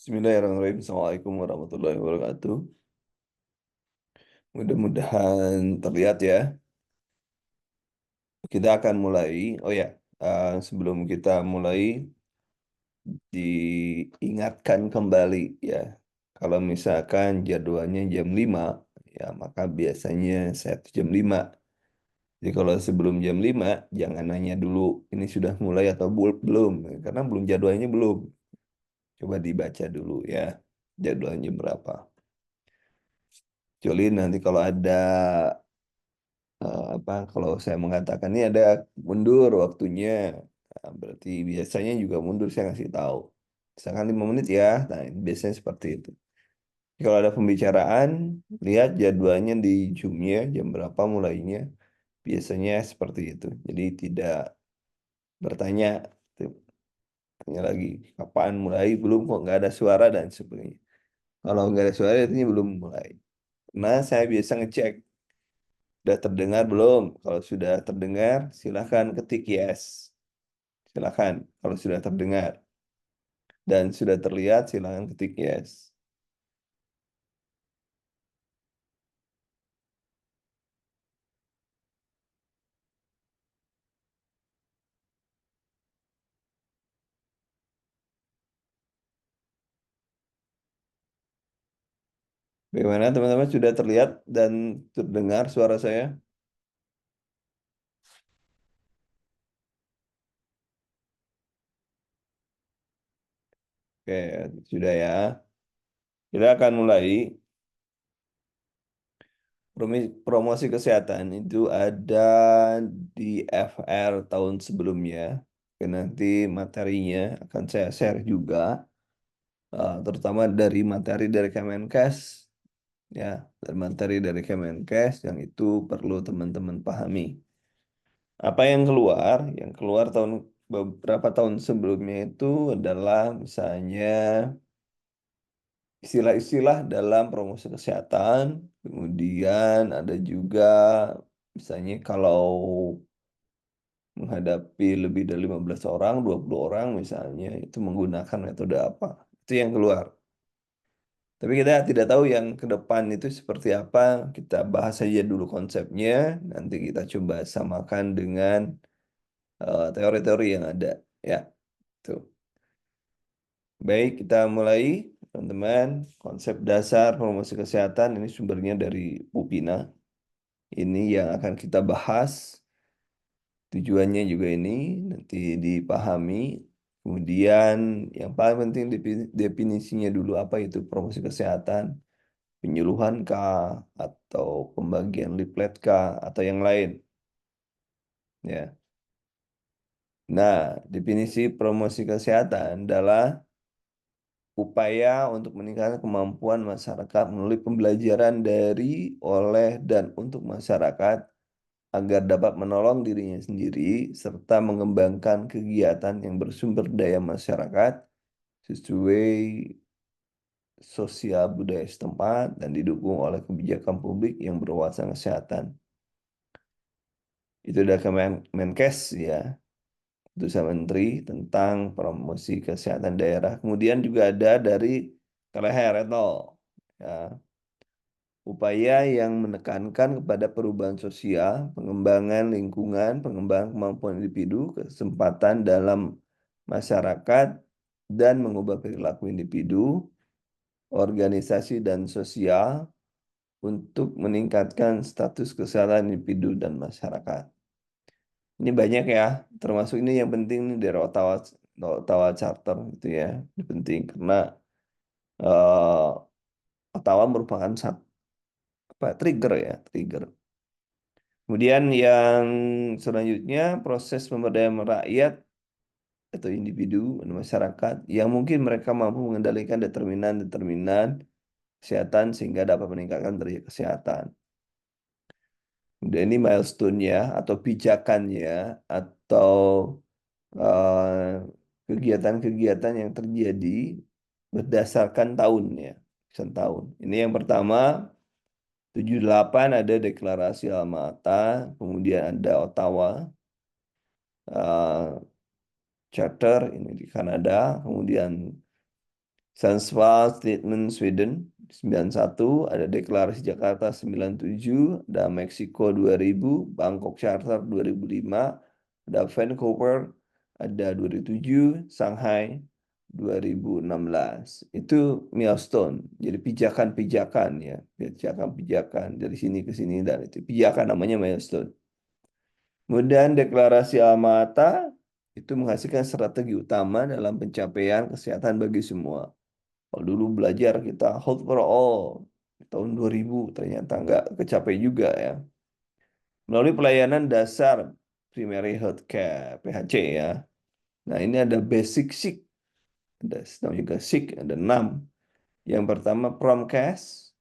Bismillahirrahmanirrahim. Assalamualaikum warahmatullahi wabarakatuh. Mudah-mudahan terlihat ya. Kita akan mulai. Oh ya, sebelum kita mulai, diingatkan kembali ya. Kalau misalkan jadwalnya jam 5, ya maka biasanya saya tuh jam 5. Jadi kalau sebelum jam 5, jangan nanya dulu ini sudah mulai atau belum. Karena belum jadwalnya belum. Coba dibaca dulu ya, jadwalnya berapa. Kecuali nanti kalau ada kalau saya mengatakan ini ada mundur waktunya. Nah, berarti biasanya juga mundur saya ngasih tahu misalkan 5 menit ya. Nah ini biasanya seperti itu. Kalau ada pembicaraan, lihat jadwalnya di Zoom-nya jam berapa mulainya, biasanya seperti itu. Jadi tidak bertanya tuh, tanya lagi kapan mulai, belum kok nggak ada suara dan sebagainya. Kalau nggak ada suara artinya belum mulai. Nah, saya biasa ngecek sudah terdengar belum? Kalau sudah terdengar, silahkan ketik yes. Silahkan kalau sudah terdengar. Dan sudah terlihat, silahkan ketik yes. Bagaimana teman-teman, sudah terlihat dan terdengar suara saya? Oke, sudah ya. Kita akan mulai. Promosi kesehatan itu ada di FR tahun sebelumnya. Oke, nanti materinya akan saya share juga, terutama dari materi dari Kemenkes, ya, dan materi dari Kemenkes yang itu perlu teman-teman pahami. Apa yang keluar? Yang keluar beberapa tahun sebelumnya itu adalah misalnya istilah-istilah dalam promosi kesehatan. Kemudian ada juga misalnya kalau menghadapi lebih dari 15 orang, 20 orang misalnya, itu menggunakan metode apa. Itu yang keluar. Tapi kita tidak tahu yang ke depan itu seperti apa. Kita bahas saja dulu konsepnya. Nanti kita coba samakan dengan teori-teori yang ada. Ya, tuh. Baik, kita mulai, teman-teman. Konsep dasar promosi kesehatan ini sumbernya dari Pupina. Ini yang akan kita bahas. Tujuannya juga ini nanti dipahami. Kemudian yang paling penting definisinya dulu apa itu promosi kesehatan. Penyuluhan kah atau pembagian leaflet kah atau yang lain ya. Nah, definisi promosi kesehatan adalah upaya untuk meningkatkan kemampuan masyarakat melalui pembelajaran dari, oleh, dan untuk masyarakat agar dapat menolong dirinya sendiri serta mengembangkan kegiatan yang bersumber daya masyarakat sesuai sosial budaya setempat dan didukung oleh kebijakan publik yang berwawasan kesehatan. Itu dari Kemenkes ya, Keputusan Menteri tentang promosi kesehatan daerah. Kemudian juga ada dari Keleher Retno, ya, upaya yang menekankan kepada perubahan sosial, pengembangan lingkungan, pengembangan kemampuan individu, kesempatan dalam masyarakat, dan mengubah perilaku individu, organisasi, dan sosial untuk meningkatkan status kesehatan individu dan masyarakat. Ini banyak ya, termasuk ini yang penting nih dari Ottawa Charter itu ya. Ini penting karena eh, Ottawa merupakan trigger ya, trigger. Kemudian yang selanjutnya proses pemberdayaan rakyat atau individu dan masyarakat yang mungkin mereka mampu mengendalikan determinan-determinan kesehatan sehingga dapat meningkatkan derajat kesehatan. Kemudian ini milestone-nya atau pijakannya atau eh, kegiatan-kegiatan yang terjadi berdasarkan tahunnya. Tahun. Ini yang pertama, 78 ada deklarasi Alma-Ata, kemudian ada Ottawa eh, Charter ini di Kanada, kemudian Sundsvall Statement Sweden 91, ada Deklarasi Jakarta 97, ada Meksiko 2000, Bangkok Charter 2005, ada Vancouver, ada 2007, Shanghai 2016. Itu milestone. Jadi pijakan-pijakan ya, pijakan-pijakan dari sini ke sini dan itu pijakan namanya milestone. Kemudian Deklarasi Alma-Ata itu menghasilkan strategi utama dalam pencapaian kesehatan bagi semua. Kalau dulu belajar kita Health for All tahun 2000 ternyata nggak kecapai juga ya. Melalui pelayanan dasar Primary Health Care PHC ya. Nah ini ada Basic SIK, ada namanya juga SIK, ada 6. Yang pertama Promkes,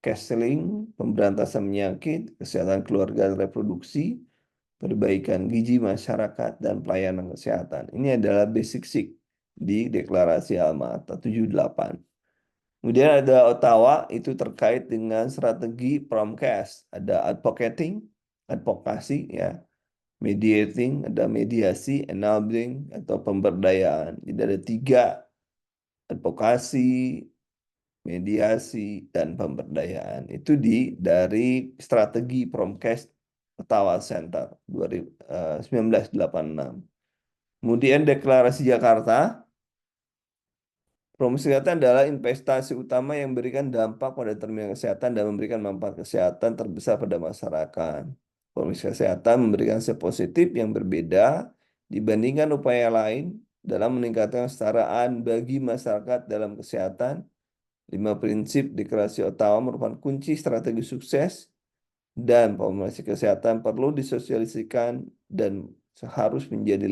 counseling, pemberantasan penyakit, kesehatan keluarga dan reproduksi, perbaikan gizi masyarakat, dan pelayanan kesehatan. Ini adalah Basic SIK di Deklarasi Alma-Ata 78. Kemudian ada Ottawa, itu terkait dengan strategi Promcast. Ada advocating, advokasi ya, mediating, ada mediasi, enabling, atau pemberdayaan. Jadi ada 3, advokasi, mediasi, dan pemberdayaan. Itu dari strategi Promcast Ottawa Center 1986. Kemudian Deklarasi Jakarta, promosi kesehatan adalah investasi utama yang memberikan dampak pada determinan kesehatan dan memberikan manfaat kesehatan terbesar pada masyarakat. Promosi kesehatan memberikan hasil positif yang berbeda dibandingkan upaya lain dalam meningkatkan kesetaraan bagi masyarakat dalam kesehatan. 5 prinsip Deklarasi Ottawa merupakan kunci strategi sukses dan promosi kesehatan perlu disosialisasikan dan harus menjadi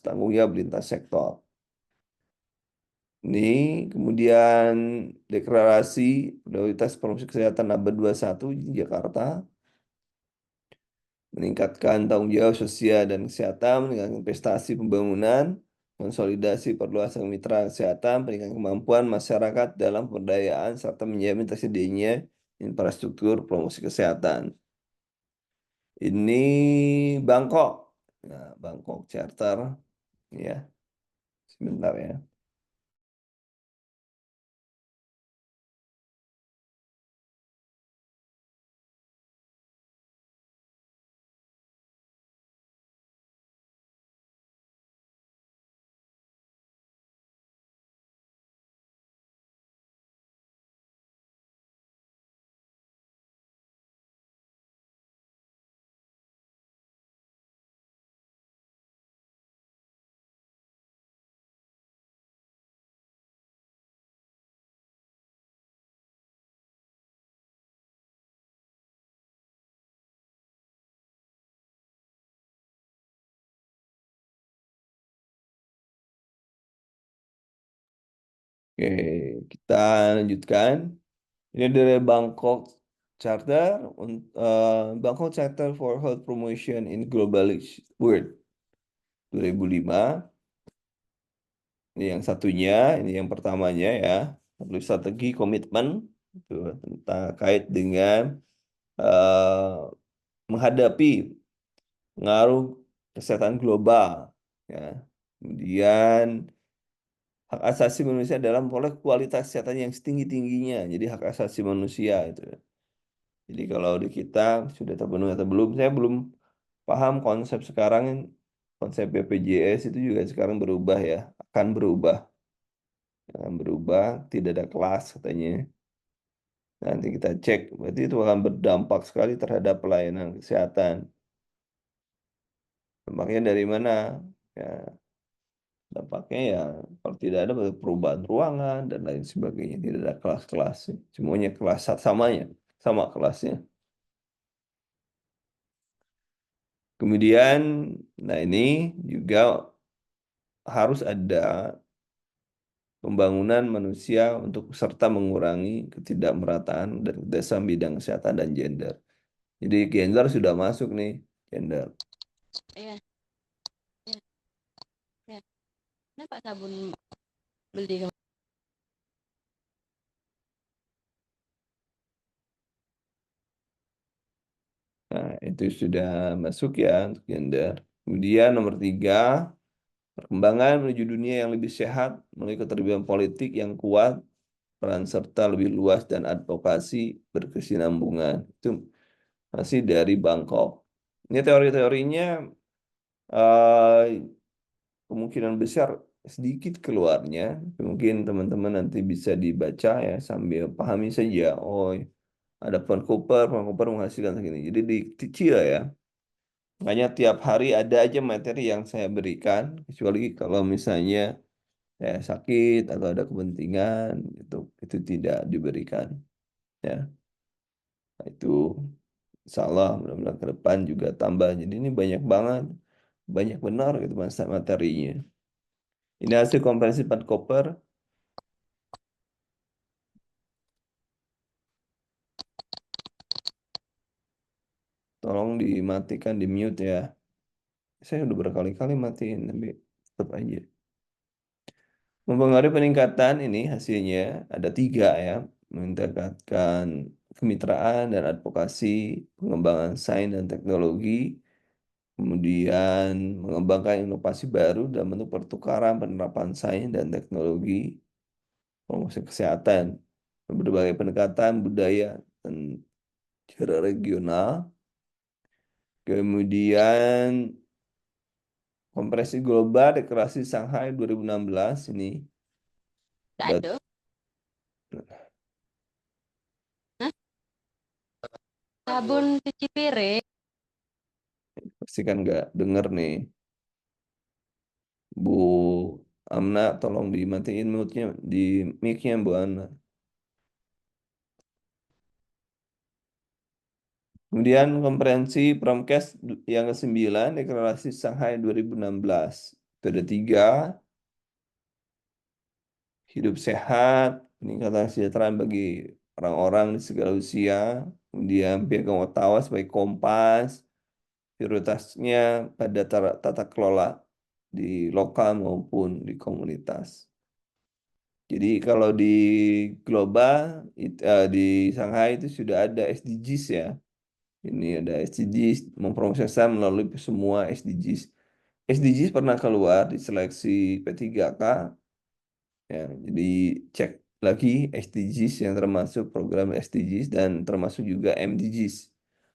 tanggung jawab lintas sektor. Ini kemudian deklarasi prioritas promosi kesehatan abad 21 di Jakarta, meningkatkan tanggung jawab sosial dan kesehatan, meningkatkan investasi pembangunan, konsolidasi perluasan mitra kesehatan, peningkatan kemampuan masyarakat dalam pemberdayaan, serta menjamin tersedianya infrastruktur promosi kesehatan. Ini Bangkok, nah, Bangkok Charter, ya, sebentar ya. Oke, kita lanjutkan. Ini dari Bangkok Charter, Bangkok Charter for Health Promotion in Globalized World 2005. Ini yang satunya, ini yang pertamanya ya. Lalu strategi komitmen itu tentang kait dengan eh, menghadapi pengaruh kesehatan global ya. Kemudian hak asasi manusia dalam memperoleh kualitas kesehatan yang setinggi-tingginya. Jadi hak asasi manusia itu. Jadi kalau di kita sudah terpenuhi atau belum, saya belum paham konsep sekarang, konsep BPJS itu juga sekarang berubah ya, akan berubah, tidak ada kelas katanya. Nanti kita cek, berarti itu akan berdampak sekali terhadap pelayanan kesehatan. Dampaknya dari mana? Ya, dampaknya ya kalau tidak ada perubahan ruangan dan lain sebagainya, tidak ada kelas-kelas, semuanya kelas samanya, sama kelasnya. Kemudian, nah ini juga harus ada pembangunan manusia untuk serta mengurangi ketidakmerataan dan ketersediaan bidang kesehatan dan gender. Jadi gender sudah masuk nih, gender. Iya, iya, iya. Kenapa sabun beli Nah, itu sudah masuk ya untuk gender. Kemudian nomor 3, Perkembangan menuju dunia yang lebih sehat melalui keterlibatan politik yang kuat, peran serta lebih luas dan advokasi berkesinambungan. Itu masih dari Bangkok. Ini teori-teorinya eh, kemungkinan besar sedikit keluarnya. Mungkin teman-teman nanti bisa dibaca ya sambil pahami saja. Oh, ada Pohon Cooper menghasilkan segini. Jadi dikecil ya. Makanya tiap hari ada aja materi yang saya berikan, kecuali kalau misalnya saya sakit atau ada kepentingan itu tidak diberikan ya. Nah, itu insya Allah mudah-mudahan ke depan juga tambah. Jadi ini banyak banget, banyak benar gitu masa materinya. Ini hasil konferensi Pan Cooper. Tolong dimatikan, di mute ya. Saya udah berkali-kali matiin, tapi tetap aja. Mempengaruhi peningkatan ini hasilnya ada tiga ya. Meningkatkan kemitraan dan advokasi, pengembangan sains dan teknologi, kemudian mengembangkan inovasi baru dalam bentuk pertukaran penerapan sains dan teknologi, promosi kesehatan, berbagai pendekatan budaya dan cara regional, kemudian Konferensi Global Deklarasi Shanghai 2016 ini Nggak dat- ada. Hah? Sabun cuci piring. pasti kan nggak denger nih. Bu Amna, tolong dimatiin mute-nya, di mic-nya Bu Amna. Kemudian konferensi Promkes yang ke-9, Deklarasi Shanghai 2016. Itu ada tiga, hidup sehat, peningkatan kesejahteraan bagi orang-orang di segala usia, kemudian piagam Ottawa sebagai kompas, prioritasnya pada tata kelola di lokal maupun di komunitas. Jadi kalau di global, di Shanghai itu sudah ada SDGs ya. Ini ada SDGs mempromosikan melalui semua SDGs. SDGs pernah keluar di seleksi P3K ya. Jadi cek lagi SDGs yang termasuk program SDGs dan termasuk juga MDGs.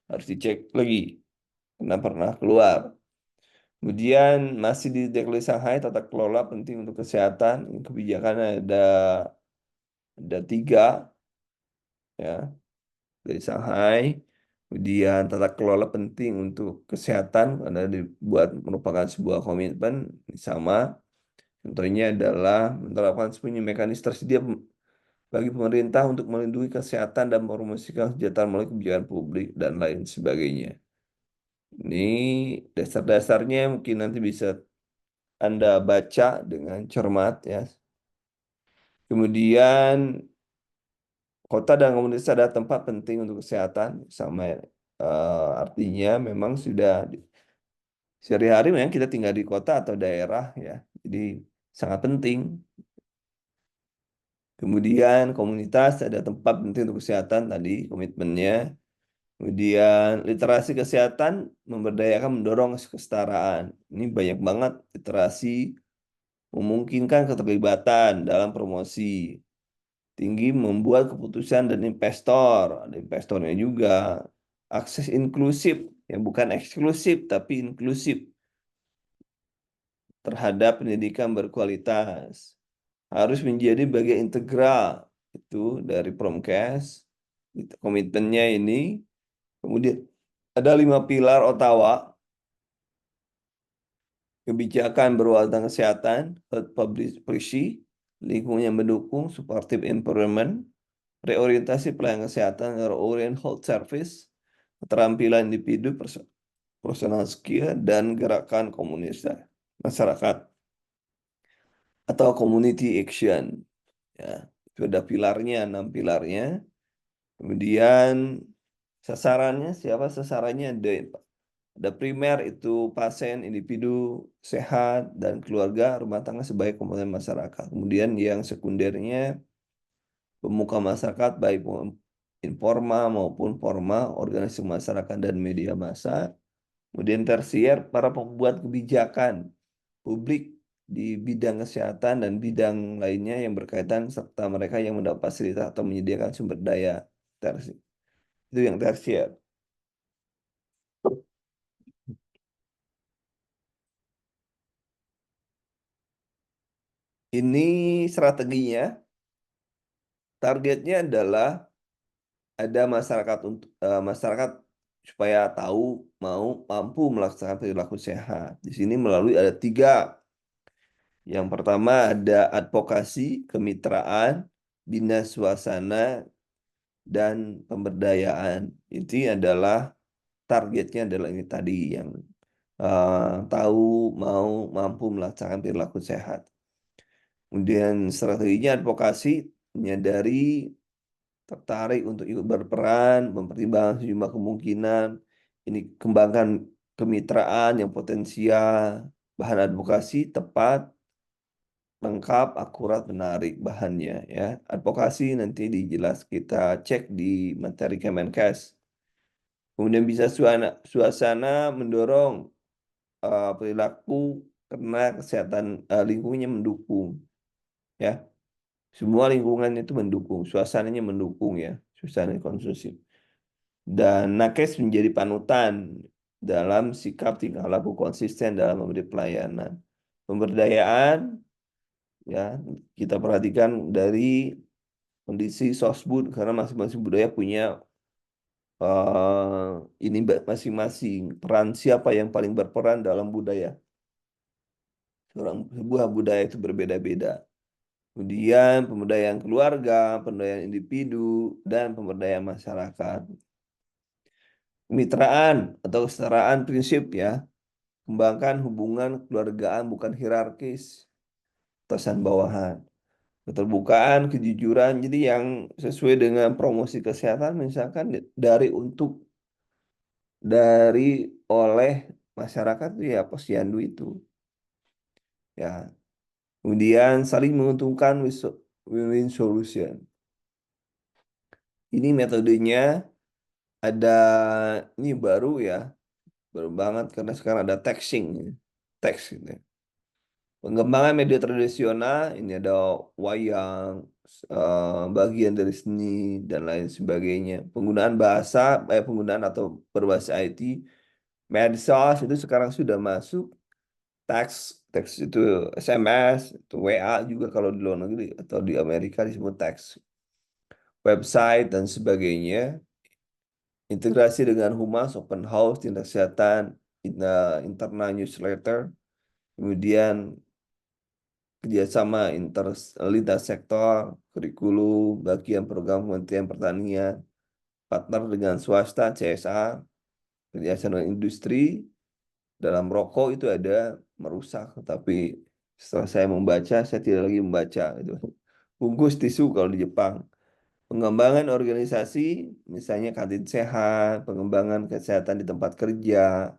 Harus dicek lagi karena pernah keluar. Kemudian masih di deklarasi Shanghai, tata kelola penting untuk kesehatan. Kebijakan ada tiga ya dari Shanghai. Kemudian tata kelola penting untuk kesehatan karena dibuat merupakan sebuah komitmen sama. Contohnya adalah menerapkan sepenuhnya mekanisme tersedia bagi pemerintah untuk melindungi kesehatan dan mempromosikan kesejahteraan melalui kebijakan publik dan lain sebagainya. Ini dasar-dasarnya mungkin nanti bisa Anda baca dengan cermat ya. Kemudian kota dan komunitas adalah tempat penting untuk kesehatan sama artinya memang sudah sehari-hari memang kita tinggal di kota atau daerah ya. Jadi sangat penting. Kemudian komunitas ada tempat penting untuk kesehatan tadi komitmennya. Kemudian literasi kesehatan memberdayakan mendorong kesetaraan. Ini banyak banget literasi memungkinkan keterlibatan dalam promosi tinggi membuat keputusan dan investor. Ada investornya juga. Akses inklusif, yang bukan eksklusif, tapi inklusif terhadap pendidikan berkualitas. Harus menjadi bagian integral itu dari Promkes. Komitmennya ini. Kemudian ada 5 pilar Ottawa. Kebijakan berwawasan kesehatan, health public policy, lingkungan yang mendukung, supportive environment, reorientasi pelayanan kesehatan, orient health service, keterampilan individu, personal skill, dan gerakan komunitas masyarakat atau community action. Ya, itu ada pilarnya, 6 pilarnya. Kemudian sasarannya, siapa sasarannya? Ada primer itu pasien, individu sehat, dan keluarga, rumah tangga sebagai komponen masyarakat. Kemudian yang sekundernya pemuka masyarakat baik informal maupun formal, organisasi masyarakat dan media massa. Kemudian tersier para pembuat kebijakan publik di bidang kesehatan dan bidang lainnya yang berkaitan serta mereka yang mendapat fasilitas atau menyediakan sumber daya tersier. Itu yang tersier. Ini strateginya, targetnya adalah ada masyarakat untuk masyarakat supaya tahu mau mampu melaksanakan perilaku sehat. Di sini melalui ada tiga. Yang pertama ada advokasi, kemitraan, bina suasana, dan pemberdayaan. Ini adalah targetnya adalah ini tadi yang tahu mau mampu melaksanakan perilaku sehat. Kemudian strateginya advokasi menyadari tertarik untuk ikut berperan, mempertimbangkan sejumlah kemungkinan, ini kembangkan kemitraan yang potensial, bahan advokasi tepat, lengkap, akurat, menarik bahannya ya. Advokasi nanti dijelas kita cek di materi Kemenkes. Kemudian bisa suasana mendorong perilaku karena kesehatan lingkungannya mendukung ya. Semua lingkungan itu mendukung, suasananya mendukung ya, suasana konsumsi. Dan nakes menjadi panutan dalam sikap tingkah laku konsisten dalam memberi pelayanan. Pemberdayaan ya kita perhatikan dari kondisi sosbud karena masing-masing budaya punya ini masing-masing peran siapa yang paling berperan dalam budaya. Sebuah budaya itu berbeda-beda. Kemudian pemberdayaan keluarga, pemberdayaan individu, dan pemberdayaan masyarakat. Kemitraan atau kesetaraan prinsip ya. Kembangkan hubungan keluargaan bukan hierarkis, atasan bawahan. Keterbukaan, kejujuran, jadi yang sesuai dengan promosi kesehatan misalkan dari untuk dari oleh masyarakat itu ya posyandu itu ya. Kemudian saling menguntungkan win-win solution. Ini metodenya ada ini baru ya, baru banget karena sekarang ada texting, teks gitu ya. Pengembangan media tradisional ini ada wayang, bagian dari seni dan lain sebagainya. Penggunaan bahasa, penggunaan atau berbahasa IT, medsos itu sekarang sudah masuk. Teks, teks itu SMS, itu WA juga kalau di luar negeri atau di Amerika disebut teks. Website dan sebagainya. Integrasi dengan humas, open house, tindak kesehatan, internal newsletter, kemudian kerjasama lintas sektor, kurikulum, bagian program Kementerian Pertanian, partner dengan swasta, CSR, kerjasama dengan industri, dalam rokok itu ada merusak, tapi setelah saya membaca, saya tidak lagi membaca itu. Bungkus tisu kalau di Jepang. Pengembangan organisasi, misalnya kantin sehat, pengembangan kesehatan di tempat kerja,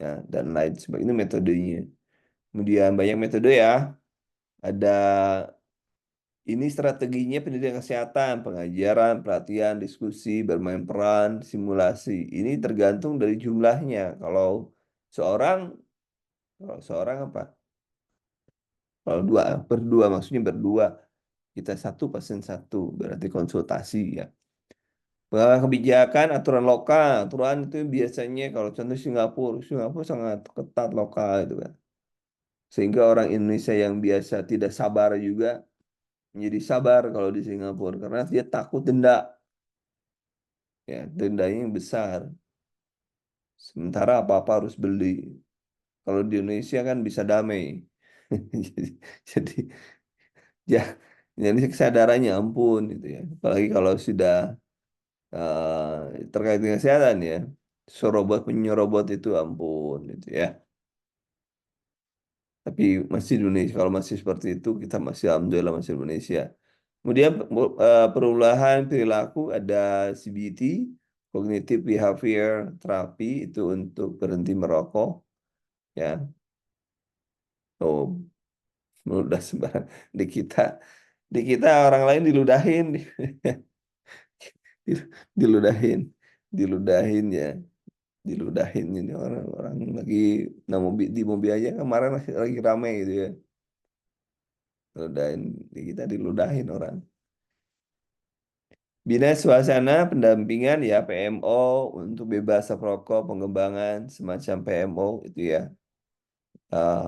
ya, dan lain sebagainya. Ini metodenya. Kemudian banyak metode ya. Ada ini strateginya pendidikan kesehatan, pengajaran, pelatihan, diskusi, bermain peran, simulasi. Ini tergantung dari jumlahnya. Seorang, kalau seorang apa? Kalau berdua maksudnya berdua. Kita satu pasien satu, berarti konsultasi ya. Kebijakan, aturan lokal. Aturan itu biasanya kalau contoh Singapura, Singapura sangat ketat lokal itu kan. Sehingga orang Indonesia yang biasa tidak sabar juga menjadi sabar kalau di Singapura karena dia takut denda, ya dendanya yang besar. Sementara apa-apa harus beli. Kalau di Indonesia kan bisa damai. Jadi, jadi ya, jadi kesadarannya ampun gitu ya. Apalagi kalau sudah terkait dengan kesehatan ya. Serobot penyerobot itu ampun gitu ya. Tapi masih Indonesia, kalau masih seperti itu kita masih alhamdulillah masih Indonesia. Kemudian perubahan perilaku ada CBT, Cognitive Behavior Therapy itu untuk berhenti merokok ya. Oh, meludah sembarang di kita orang lain diludahin diludahin diludahin ya, diludahin ini orang-orang lagi nah, di mobil aja kemarin lagi ramai gitu ya. ludahin, kita diludahin orang. Bina suasana pendampingan ya PMO untuk bebas rokok, pengembangan semacam PMO itu ya,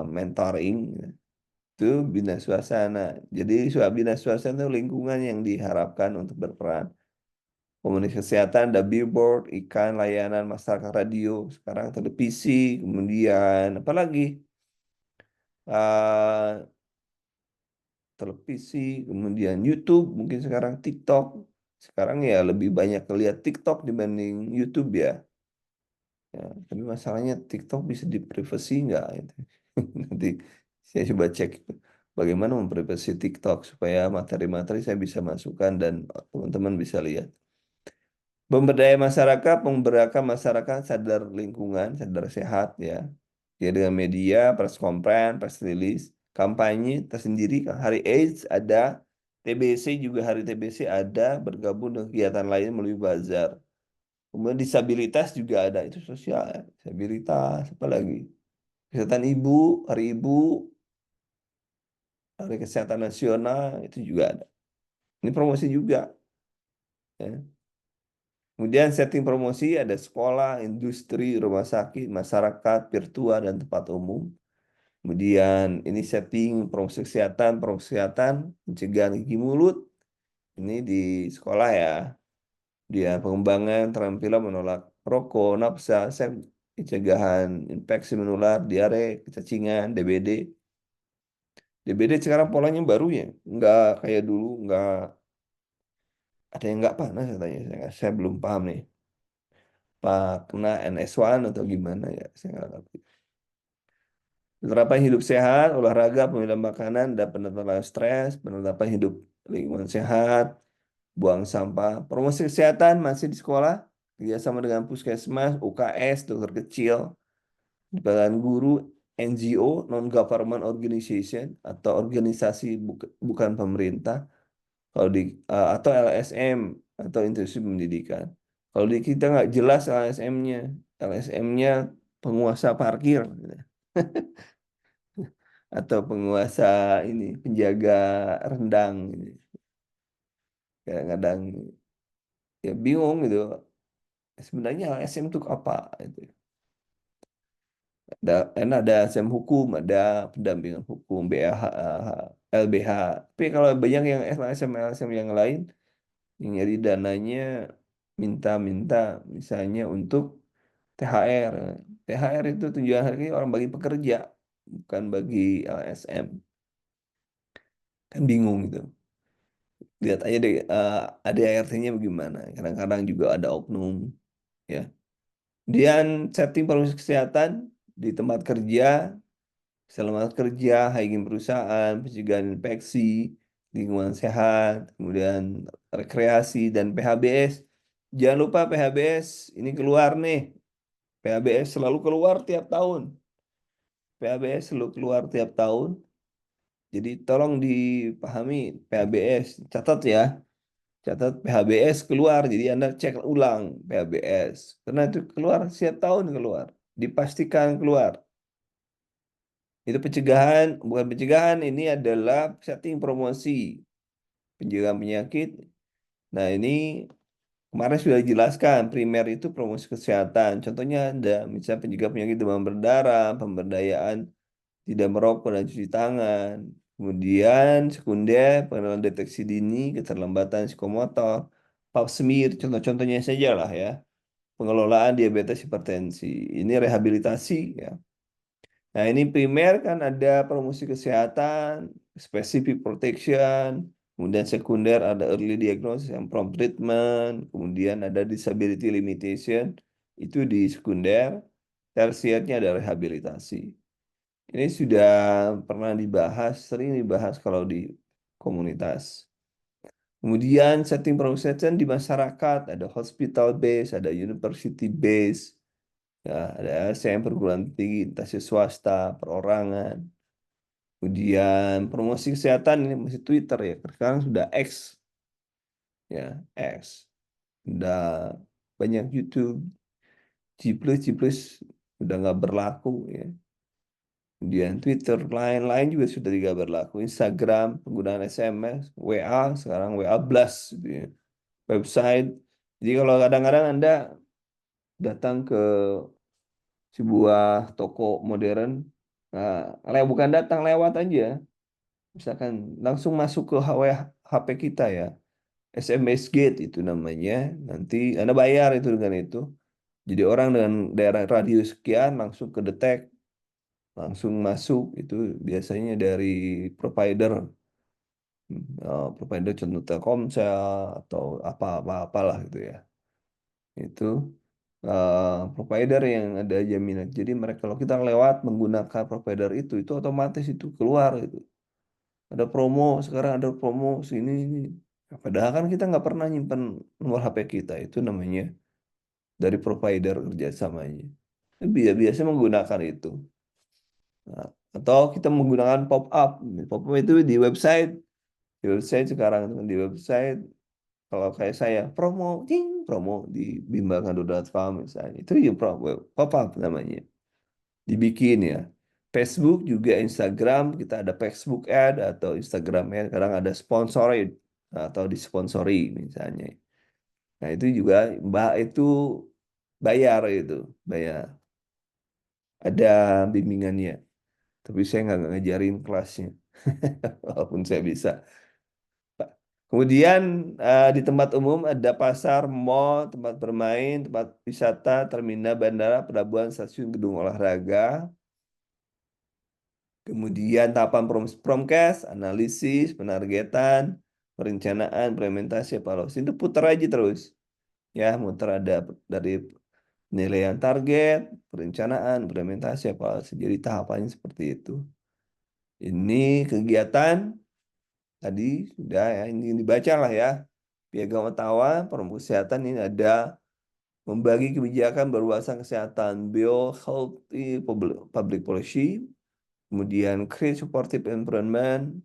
mentoring itu bina suasana. Jadi bina suasana itu lingkungan yang diharapkan untuk berperan. Komunikasi kesehatan ada billboard, iklan, layanan masyarakat radio, sekarang televisi, kemudian apalagi eh, televisi, kemudian YouTube, mungkin sekarang TikTok. Sekarang ya lebih banyak lihat TikTok dibanding YouTube ya. Ya, tapi masalahnya TikTok bisa di-privacy nggak? Gitu. Nanti saya coba cek bagaimana memprivasi TikTok supaya materi-materi saya bisa masukkan dan teman-teman bisa lihat. Pemberdayaan masyarakat, pemberdayaan masyarakat sadar lingkungan, sadar sehat ya. Ya dengan media, press conference, press release, kampanye tersendiri. Hari AIDS ada, TBC juga hari TBC ada, bergabung dengan kegiatan lain melalui bazar. Kemudian disabilitas juga ada, itu sosial, ya. Disabilitas, apa lagi? Kesehatan ibu, hari ibu, hari kesehatan nasional, itu juga ada. Ini promosi juga. Ya. Kemudian setting promosi ada sekolah, industri, rumah sakit, masyarakat, virtual, dan tempat umum. Kemudian ini setting promosi kesehatan, pencegahan gigi mulut. Ini di sekolah ya. Dia pengembangan terampilan menolak rokok, nafsa, seks, pencegahan infeksi menular, diare, kecacingan, DBD. DBD sekarang polanya baru ya, nggak kayak dulu, nggak ada yang nggak panas katanya. Saya belum paham nih. Pak kena NS1 atau gimana ya, saya nggak ngerti. Penerapan hidup sehat, olahraga, pemilihan makanan, dan penerapan stres, penerapan hidup lingkungan sehat, buang sampah. Promosi kesehatan masih di sekolah, kerjasama dengan puskesmas, UKS, dokter kecil, dengan guru, NGO, non-government organization, atau organisasi bukan pemerintah, kalau di atau LSM atau institusi pendidikan. Kalau di kita nggak jelas LSM-nya, LSM-nya penguasa parkir gitu. Atau penguasa ini penjaga rendang gitu. Kadang-kadang ya bingung gitu. Sebenarnya LSM itu apa? Itu. Ada LSM hukum, ada pendampingan hukum, BH, LBH. Tapi kalau banyak yang LSM yang lain yang nyari dananya minta-minta misalnya untuk THR. THR itu tujuan hari ini orang bagi pekerja, bukan bagi LSM. Kan bingung gitu. Lihat aja deh ADART-nya bagaimana. Kadang-kadang juga ada oknum ya. Kemudian setting proses kesehatan di tempat kerja, selamat kerja, hygiene perusahaan, pencegahan infeksi, lingkungan sehat, kemudian rekreasi dan PHBS. Jangan lupa PHBS ini keluar nih. PHBS selalu keluar tiap tahun. PHBS selalu keluar tiap tahun. Jadi tolong dipahami PHBS. Catat ya. Catat PHBS keluar. Jadi Anda cek ulang PHBS. Karena itu keluar setiap tahun keluar. Dipastikan keluar. Itu pencegahan, bukan pencegahan, ini adalah setting promosi pencegahan penyakit. Nah, ini kemarin sudah dijelaskan, primer itu promosi kesehatan. Contohnya ada misalnya pencegahan penyakit demam berdarah, pemberdayaan tidak merokok dan cuci tangan. Kemudian sekunder, pengenalan deteksi dini, keterlambatan psikomotor, pap smear, contoh-contohnya saja lah ya. Pengelolaan diabetes hipertensi. Ini rehabilitasi ya. Nah, ini primer kan ada promosi kesehatan, specific protection, kemudian sekunder ada early diagnosis and prompt treatment, kemudian ada disability limitation, itu di sekunder, tersiernya ada rehabilitasi. Ini sudah pernah dibahas, sering dibahas kalau di komunitas. Kemudian setting promotion di masyarakat, ada hospital base, ada university base, ya, ada LSM perguruan tinggi, instansi swasta, perorangan. Kemudian promosi kesehatan ini masih Twitter ya. Sekarang sudah X ya, X. Sudah banyak YouTube, G+, udah nggak berlaku ya. Kemudian Twitter, lain-lain juga sudah tidak berlaku. Instagram, penggunaan SMS, WA, sekarang WA Blast, gitu ya. Website. Jadi kalau kadang-kadang Anda datang ke sebuah toko modern, nah, bukan datang lewat aja, misalkan langsung masuk ke HP kita ya, SMS Gate itu namanya, nanti Anda bayar itu dengan itu. Jadi orang dengan daerah radius sekian langsung kedetek, langsung masuk itu biasanya dari provider, provider contoh Telkomsel atau apa-apalah gitu ya. Itu provider yang ada jaminan. Jadi mereka kalau kita lewat menggunakan provider itu otomatis itu keluar itu. Ada promo sekarang ada promo sini ini. Nah, padahal kan kita nggak pernah nyimpan nomor HP kita itu namanya dari provider kerjasamanya. Biasa menggunakan itu. Nah, atau kita menggunakan pop up. Pop up itu di website sekarang itu kan di website. Kalau kayak saya promo, ting, promo di bimbangkando.com misalnya itu ya promo pop up namanya. Dibikin ya. Facebook juga Instagram kita ada Facebook ad atau Instagram ad kadang ada sponsored atau disponsori misalnya. Nah itu juga mbak itu bayar itu bayar ada bimbingannya. Tapi saya nggak ngajarin kelasnya walaupun saya bisa. Kemudian di tempat umum ada pasar, mall, tempat bermain, tempat wisata, terminal, bandara, pelabuhan, stasiun, gedung olahraga. Kemudian tahapan promkes, analisis, penargetan, perencanaan, implementasi, evaluasi. Itu putar aja terus. Ya, muter ada dari penilaian target, perencanaan, implementasi, evaluasi. Jadi tahapannya seperti itu. Ini kegiatan tadi sudah ya, ini dibaca lah ya. Piagam Ottawa, Forum Kesehatan ini ada membagi kebijakan berwawasan kesehatan, bio, healthy, public policy, kemudian create supportive environment,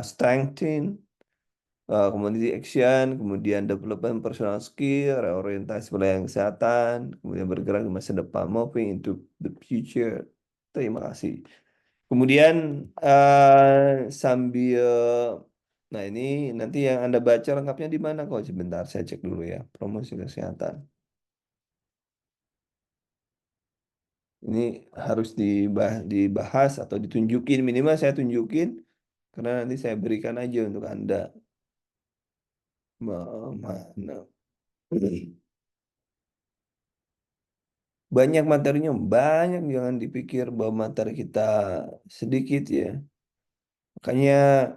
strengthen, community action, kemudian development personal skill, reorientasi pelayanan kesehatan, kemudian bergerak di masa depan, moving into the future. Terima kasih. Kemudian sambil, nah ini nanti yang Anda baca lengkapnya di mana kok? Sebentar saya cek dulu ya. Promosi kesehatan. Ini harus dibahas atau ditunjukin. Minimal saya tunjukin karena nanti saya berikan aja untuk Anda. Mana? Banyak materinya, banyak jangan dipikir bahwa materi kita sedikit ya. Makanya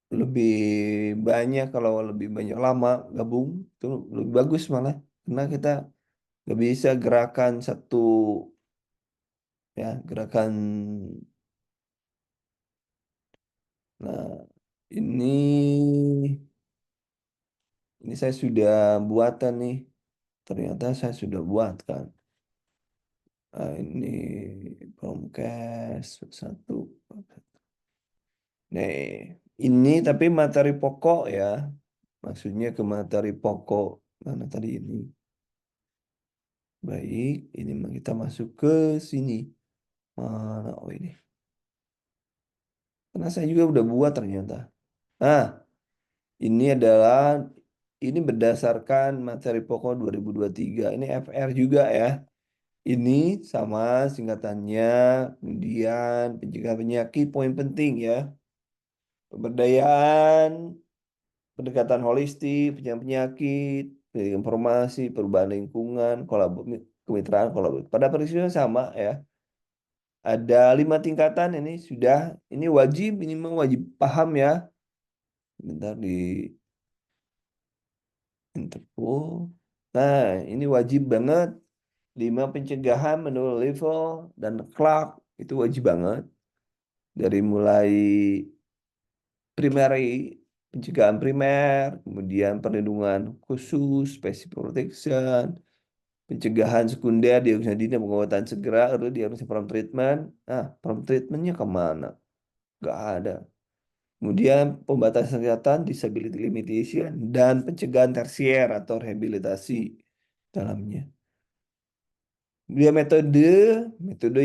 lebih banyak kalau lebih banyak lama gabung itu lebih bagus malah karena kita nggak bisa gerakan satu ya gerakan. Nah ini ini saya sudah buatan nih, ternyata saya sudah buatkan. Nah, ini Promkes satu. Nih, ini tapi materi pokok ya. Maksudnya ke materi pokok. Mana tadi ini? Baik, ini kita masuk ke sini. Mana? Oh ini. Karena saya juga udah buat ternyata. Nah, ini adalah ini berdasarkan materi pokok 2023. Ini FR juga ya. Ini sama singkatannya. Kemudian pencegahan penyakit poin penting ya. Pemberdayaan, pendekatan holistik, pencegahan penyakit, informasi, perubahan lingkungan, kemitraan, kolaborasi. Pada peristiwa sama ya. Ada 5 tingkatan ini sudah, ini wajib, ini memang wajib paham ya. Bentar di Interpol. Nah, ini wajib banget. 5 pencegahan menurut level dan Clark itu wajib banget. Dari mulai primary, pencegahan primer, kemudian perlindungan khusus, special protection, pencegahan sekunder, diagnosa dini, pengobatan segera, lalu diagnosa prompt treatment. Nah, prompt treatmentnya kemana? Nggak ada. Kemudian pembatasan kesehatan, disability limitation, dan pencegahan tersier atau rehabilitasi dalamnya. Dia metode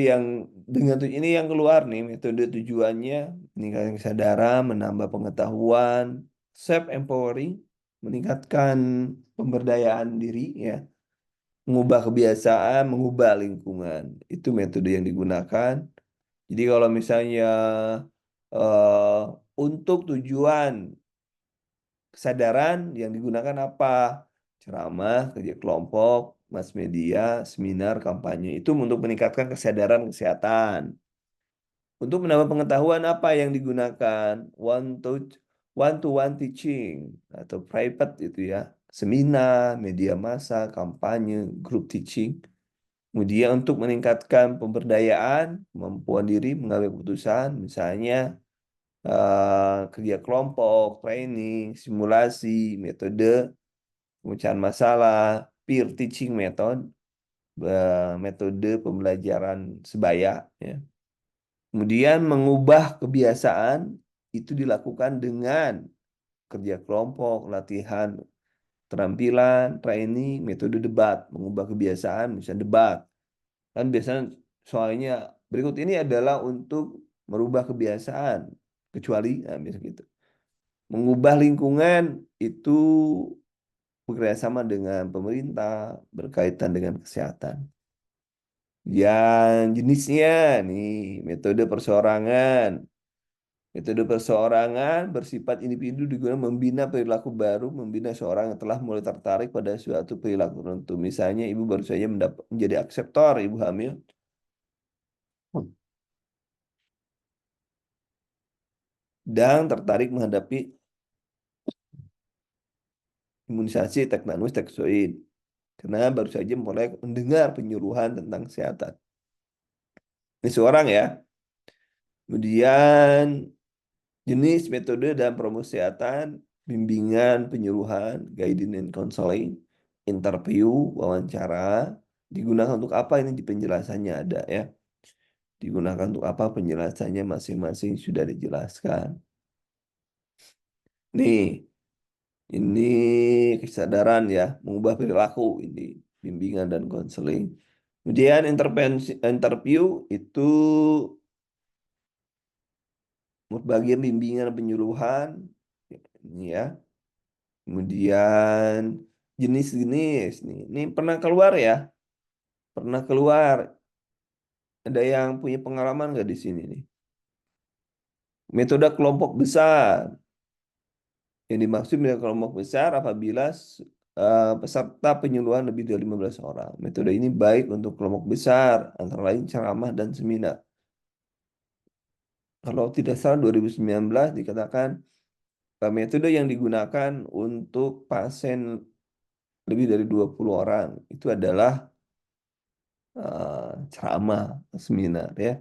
yang dengan ini yang keluar nih, metode tujuannya meningkatkan kesadaran, menambah pengetahuan, self empowering, meningkatkan pemberdayaan diri ya, mengubah kebiasaan, mengubah lingkungan. Itu metode yang digunakan. Jadi kalau misalnya eh, untuk tujuan kesadaran yang digunakan apa? Ceramah, kerja kelompok, mass media, seminar, kampanye. Itu untuk meningkatkan kesadaran kesehatan. Untuk menambah pengetahuan apa yang digunakan? One to one teaching atau private itu ya. Seminar, media massa, kampanye, group teaching. Kemudian untuk meningkatkan pemberdayaan, kemampuan diri mengambil keputusan, misalnya kerja kelompok, training, simulasi, metode pemecahan masalah, peer teaching method, metode pembelajaran sebaya, ya. Kemudian mengubah kebiasaan itu dilakukan dengan kerja kelompok, latihan, keterampilan, training, metode debat, mengubah kebiasaan, misalnya debat. Kan biasanya soalnya berikut ini adalah untuk merubah kebiasaan, kecuali, nah, biasa gitu. Mengubah lingkungan itu bekerjasama dengan pemerintah berkaitan dengan kesehatan. Yang jenisnya nih metode perseorangan. Metode perseorangan bersifat individu digunakan membina perilaku baru, membina seorang yang telah mulai tertarik pada suatu perilaku tertentu. Misalnya ibu baru saja menjadi akseptor, ibu hamil, dan tertarik menghadapi imunisasi tetanus toksoid. Karena baru saja mulai mendengar penyuluhan tentang kesehatan. Ini seorang ya. Kemudian jenis metode dan promosi kesehatan, bimbingan, penyuluhan, guidance and counseling, interview, wawancara, digunakan untuk apa ini di penjelasannya ada ya. Digunakan untuk apa penjelasannya masing-masing sudah dijelaskan. Nih, ini kesadaran ya, mengubah perilaku ini, bimbingan dan konseling. Kemudian interview itu bagian bimbingan penyuluhan ini ya. Kemudian jenis-jenis nih. Ini pernah keluar ya? Pernah keluar. Ada yang punya pengalaman nggak di sini nih? Metode kelompok besar. Yang dimaksud metode kelompok besar apabila peserta penyuluhan lebih dari 15 orang. Metode ini baik untuk kelompok besar, antara lain ceramah dan seminar. Kalau tidak salah 2019 dikatakan metode yang digunakan untuk pasien lebih dari 20 orang itu adalah ceramah, seminar ya.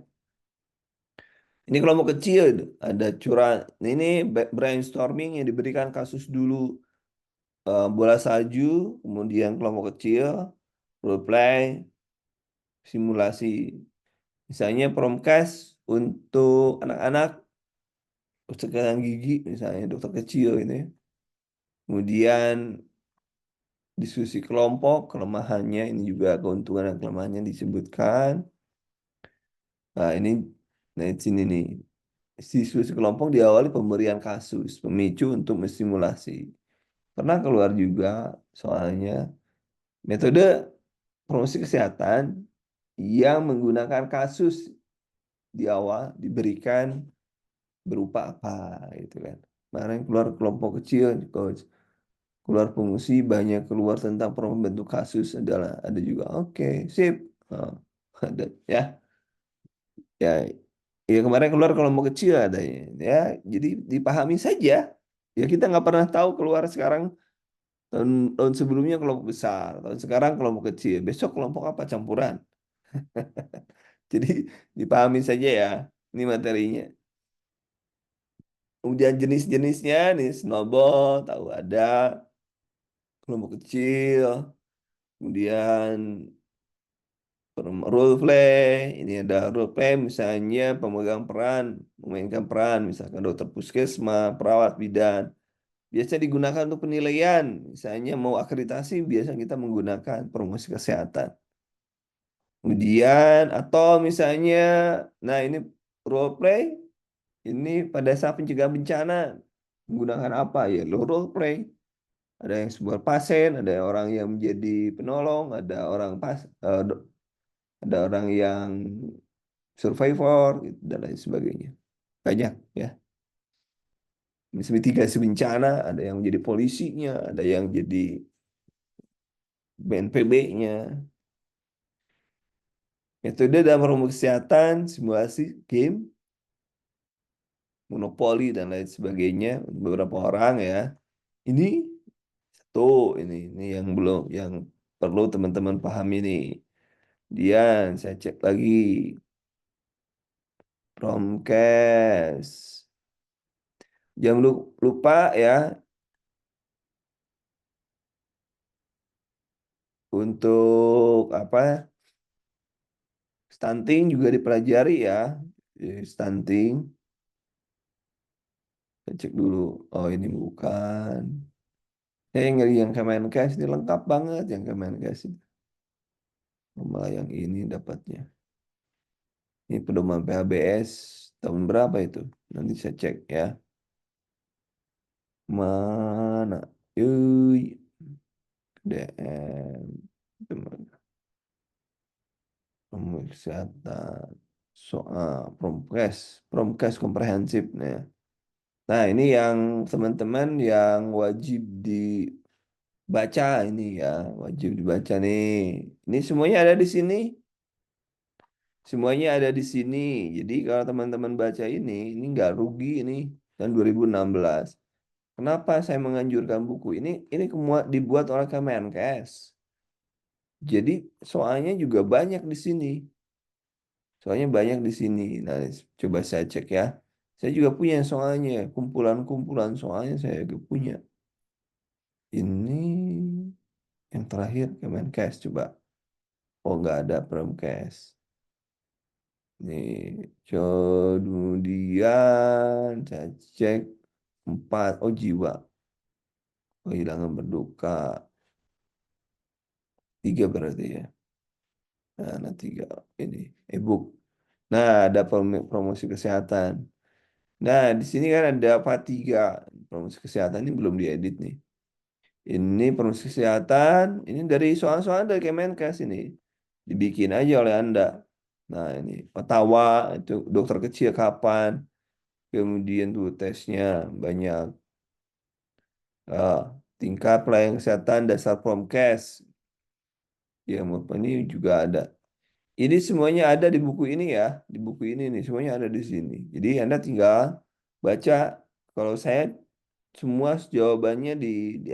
Ini kelompok kecil, ada curah. Ini brainstorming yang diberikan kasus dulu bola salju, kemudian kelompok kecil, role play, simulasi. Misalnya promcast untuk anak-anak, dokter gigi misalnya, dokter kecil ini. Kemudian diskusi kelompok, kelemahannya ini juga keuntungan dan kelemahannya disebutkan. Nah ini, nah di sini nih. Diskusi kelompok diawali pemberian kasus, pemicu untuk menstimulasi. Pernah keluar juga soalnya metode promosi kesehatan yang menggunakan kasus di awal diberikan berupa apa gitu kan. Kemarin keluar kelompok kecil, coach. Keluar fungsi banyak keluar tentang bentuk kasus adalah ada juga. Oke, sip. Oh, ada ya. Ya, ya kemarin keluar kelompok kecil adanya. Ya, jadi dipahami saja. Ya kita nggak pernah tahu keluar sekarang tahun sebelumnya kelompok besar, tahun sekarang kelompok kecil, besok kelompok apa campuran. Jadi dipahami saja ya, ini materinya. Kemudian jenis-jenisnya nih snowball, tahu ada kelompok kecil, kemudian role play, ini ada role play misalnya pemegang peran, memainkan peran, misalkan dokter puskesmas, perawat bidan. Biasa digunakan untuk penilaian, misalnya mau akreditasi, biasa kita menggunakan promosi kesehatan. Kemudian atau misalnya, nah ini role play ini pada saat pencegahan bencana menggunakan apa ya? Lo role play. Ada yang sebuah pasien, ada orang yang menjadi penolong, ada orang ada orang yang survivor gitu, dan lain sebagainya. Banyak ya. Mitigasi bencana, ada yang menjadi polisinya, ada yang jadi BNPB-nya. Metode dalam promosi kesehatan, simulasi game, monopoli dan lain sebagainya. Beberapa orang ya. Ini tuh ini yang belum yang perlu teman-teman pahami nih. Dian, saya cek lagi. Promkes. Jangan lupa ya untuk apa? Stunting juga dipelajari ya. Stunting. Saya cek dulu. Oh ini bukan. Yang Kemenkes ini lengkap banget yang Kemenkes ini. Oh, malah yang ini dapatnya. Ini pedoman PHBS tahun berapa itu? Nanti saya cek ya. Mana? Yuy. DM. Kesehatan. Soal Promkes komprehensif. Nah, ini yang teman-teman yang wajib dibaca ini ya, wajib dibaca nih. Ini semuanya ada di sini. Semuanya ada di sini. Jadi kalau teman-teman baca ini nggak rugi ini tahun 2016. Kenapa saya menganjurkan buku ini? Ini dibuat oleh Kemenkes. Jadi soalnya juga banyak di sini. Soalnya banyak di sini. Nah, coba saya cek ya. Saya juga punya soalnya, kumpulan-kumpulan soalnya saya juga punya. Ini yang terakhir Kemenkes coba. Oh, nggak ada Premkes. Nih, kemudian saya cek 4. Oh, jiwa. Kehilangan berduka. 3 berarti ya. Nah, 3 ini e-book. Nah, ada promosi kesehatan. Nah, di sini kan ada apa 3 promosi kesehatan ini belum diedit nih. Ini promosi kesehatan, ini dari soal-soal dari Kemenkes ini. Dibikin aja oleh Anda. Nah, ini Ottawa, itu dokter kecil kapan, kemudian tuh tesnya banyak. Ah, tingkat pelayanan kesehatan dasar Promkes. Ya, ini juga ada. Ini semuanya ada di buku ini ya, di buku ini nih, semuanya ada di sini. Jadi Anda tinggal baca, kalau saya semua jawabannya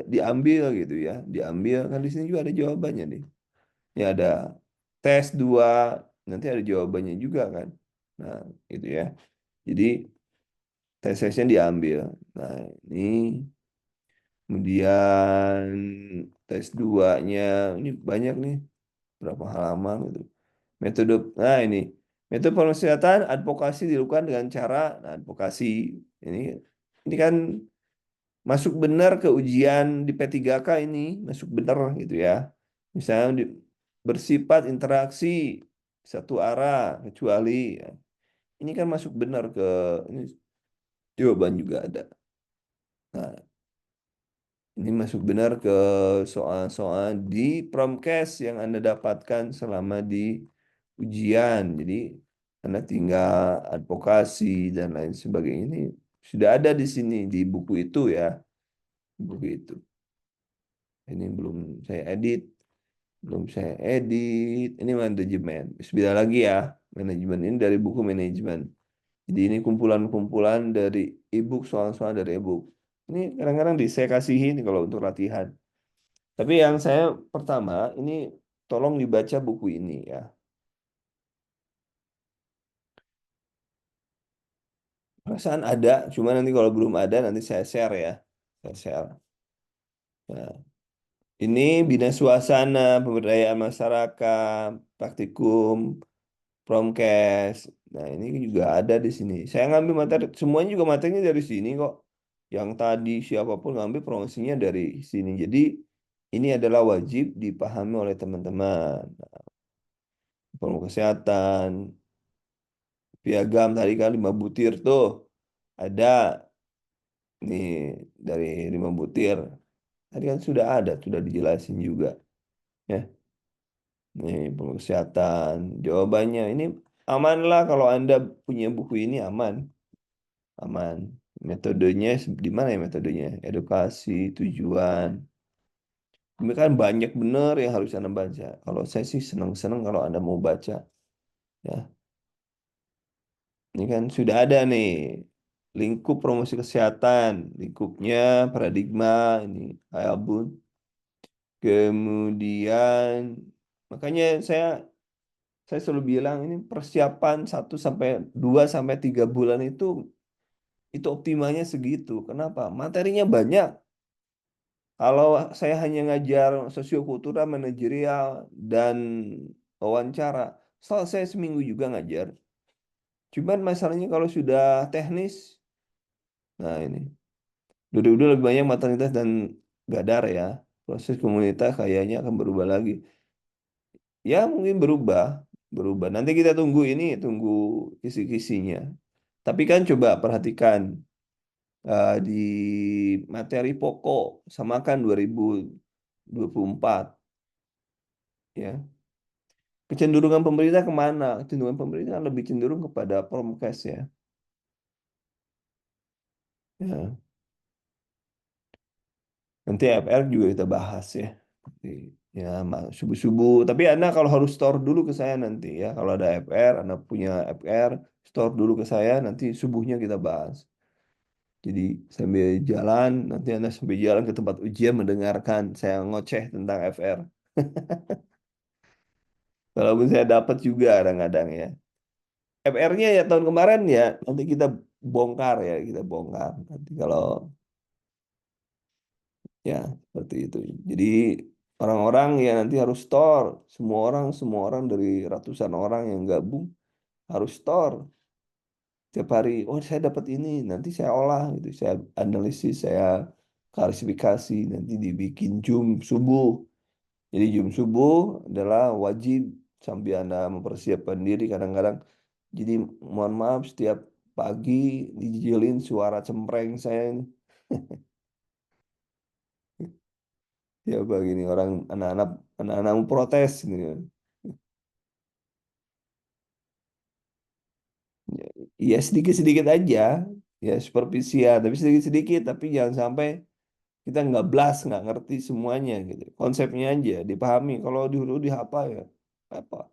diambil gitu ya, diambil kan di sini juga ada jawabannya nih. Ini ada tes 2 nanti ada jawabannya juga kan. Nah, gitu ya. Jadi tesnya diambil. Nah, ini kemudian tes duanya ini banyak nih, berapa halaman gitu. Metode, nah ini metode pengobatan advokasi dilakukan dengan cara, nah, advokasi ini ini kan masuk benar ke ujian di P3K ini, masuk benar gitu ya. Misalnya bersifat interaksi satu arah kecuali ya. Ini kan masuk benar ke ini jawaban juga ada. Nah, ini masuk benar ke soal-soal di Promkes yang Anda dapatkan selama di ujian. Jadi Anda tinggal advokasi dan lain sebagainya ini sudah ada di sini di buku itu ya, buku itu. Ini belum saya edit, belum saya edit. Ini manajemen. Sudah lagi ya, manajemen ini dari buku manajemen. Jadi ini kumpulan-kumpulan dari e-book, soal-soal dari e-book. Ini kadang-kadang saya kasihin kalau untuk latihan. Tapi yang saya pertama, ini tolong dibaca buku ini ya. Perasaan ada, cuma nanti kalau belum ada nanti saya share ya. Saya share. Nah, ini bina suasana, pemberdayaan masyarakat, praktikum, Promkes. Nah, ini juga ada di sini. Saya ngambil materi, semuanya juga materinya dari sini kok. Yang tadi siapapun ngambil promosinya dari sini. Jadi ini adalah wajib dipahami oleh teman-teman. protokol kesehatan, piagam tadi kan 5 butir tuh ada nih dari 5 butir. Tadi kan sudah ada, sudah dijelasin juga. Ya, nih protokol kesehatan. Jawabannya ini aman lah kalau Anda punya buku ini aman, aman. Metodenya di mana ya metodenya? Edukasi, tujuan. Ini kan banyak bener yang harus Anda baca. Kalau saya sih senang-senang kalau Anda mau baca. Ya, ini kan sudah ada nih lingkup promosi kesehatan, lingkupnya paradigma ini Ayabun. Kemudian makanya saya selalu bilang ini persiapan 1 sampai 2 sampai 3 bulan itu optimalnya segitu. Kenapa? Materinya banyak. Kalau saya hanya ngajar sosiokultural, manajerial, dan wawancara, selesai seminggu juga ngajar. Cuman masalahnya kalau sudah teknis, nah ini, dulu lebih banyak maternitas dan gadar ya. Proses komunitas kayaknya akan berubah lagi. Ya mungkin berubah. Nanti kita tunggu ini, tunggu kisi-kisinya. Tapi kan coba perhatikan di materi pokok samakan 2024 ya. Kecenderungan pemerintah kemana? Kecenderungan pemerintah lebih cenderung kepada Promkes ya. Ya, nanti FR juga kita bahas ya. Ya, subuh-subuh. Tapi Anda kalau harus store dulu ke saya nanti ya. Kalau ada FR, Anda punya FR, store dulu ke saya. Nanti subuhnya kita bahas. Jadi sambil jalan, nanti Anda sambil jalan ke tempat ujian mendengarkan saya ngoceh tentang FR. Walaupun saya dapat juga kadang-kadang ya. FR-nya ya tahun kemarin ya, nanti kita bongkar ya, kita bongkar. Nanti kalau ya seperti itu. Jadi orang-orang ya nanti harus store. Semua orang dari ratusan orang yang gabung harus store. Tiap hari, oh saya dapat ini, nanti saya olah gitu, saya analisis, saya klasifikasi, nanti dibikin Zoom subuh. Jadi Zoom subuh adalah wajib sambil Anda mempersiapkan diri kadang-kadang. Jadi mohon maaf setiap pagi dijilin suara cempreng saya ini. Ya begini orang anak-anak mau protes ini. Ya sedikit-sedikit aja, ya superficial, tapi sedikit-sedikit, tapi jangan sampai kita nggak blas, nggak ngerti semuanya gitu. Konsepnya aja dipahami. Kalau dulu dihafal ya apa?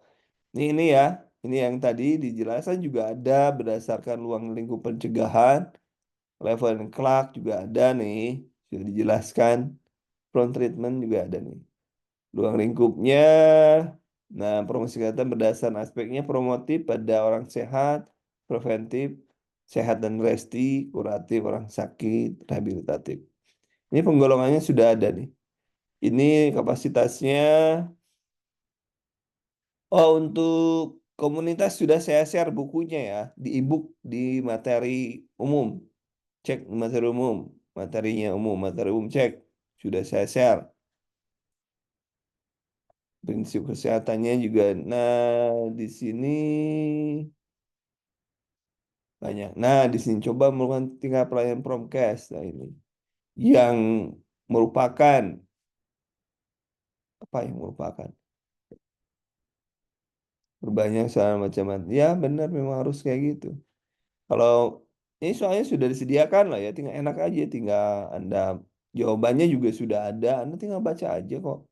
Ini ya, ini yang tadi dijelaskan juga ada berdasarkan ruang lingkup pencegahan, level and Clark juga ada nih, sudah dijelaskan. Front treatment juga ada nih. Ruang lingkupnya, nah promosi kesehatan berdasarkan aspeknya promotif pada orang sehat, preventif, sehat dan resti, kuratif orang sakit, rehabilitatif. Ini penggolongannya sudah ada nih. Ini kapasitasnya, oh untuk komunitas sudah saya share bukunya ya, di ebook di materi umum. Cek materi umum cek. Sudah saya share. Prinsip kesehatannya juga. Nah, di sini banyak. Nah, di sini coba melakukan tingkat pelayanan Promkes. Nah, ini yang merupakan apa yang merupakan berbanyak soal macam-macam. Ya, benar memang harus kayak gitu. Kalau ini soalnya sudah disediakan lah ya, tinggal enak aja, tinggal Anda jawabannya juga sudah ada, Anda tinggal baca aja kok.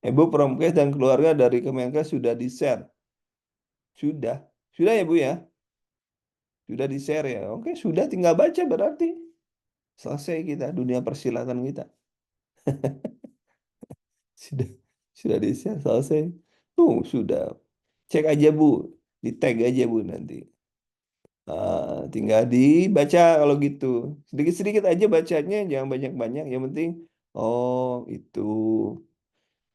Ibu Promkes dan keluarga dari Kemenkes sudah di-share. Sudah. Sudah ya, Bu ya? Sudah di-share ya. Oke, sudah tinggal baca berarti. Selesai kita dunia persilatan kita. Sudah sudah di-share selesai. Sudah. Cek aja Bu, di tag aja Bu nanti. Tinggal dibaca kalau gitu. Sedikit-sedikit aja bacanya, jangan banyak-banyak. Yang penting, oh itu.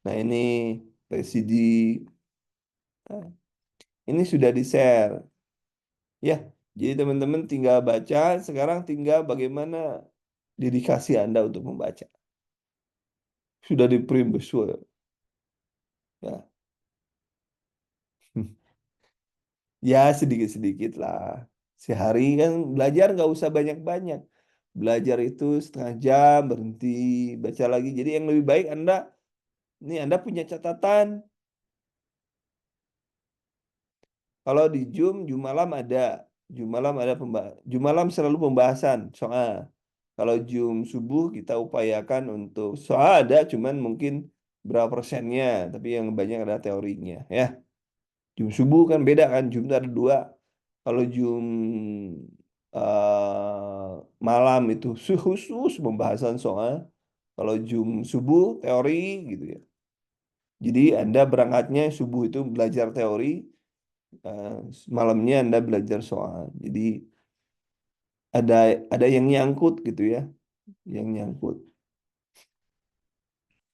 Nah ini presidi. Nah, ini sudah di-share. Ya, jadi teman-teman tinggal baca. Sekarang tinggal bagaimana dedikasi Anda untuk membaca. Sudah di-print besok. Ya, ya sedikit-sedikit lah. Sehari kan belajar nggak usah banyak-banyak. Belajar itu setengah jam, berhenti, baca lagi. Jadi yang lebih baik Anda punya catatan. Kalau di Zoom malam ada. Zoom malam selalu pembahasan soal. Kalau Zoom subuh kita upayakan untuk soal ada, cuman mungkin berapa persennya. Tapi yang banyak ada teorinya. Ya, Zoom subuh kan beda kan. Zoom itu ada dua. Kalau Zoom malam itu khusus pembahasan soal. Kalau Zoom subuh teori gitu ya. Jadi Anda berangkatnya subuh itu belajar teori, eh, malamnya Anda belajar soal. Jadi ada ada yang nyangkut gitu ya, yang nyangkut.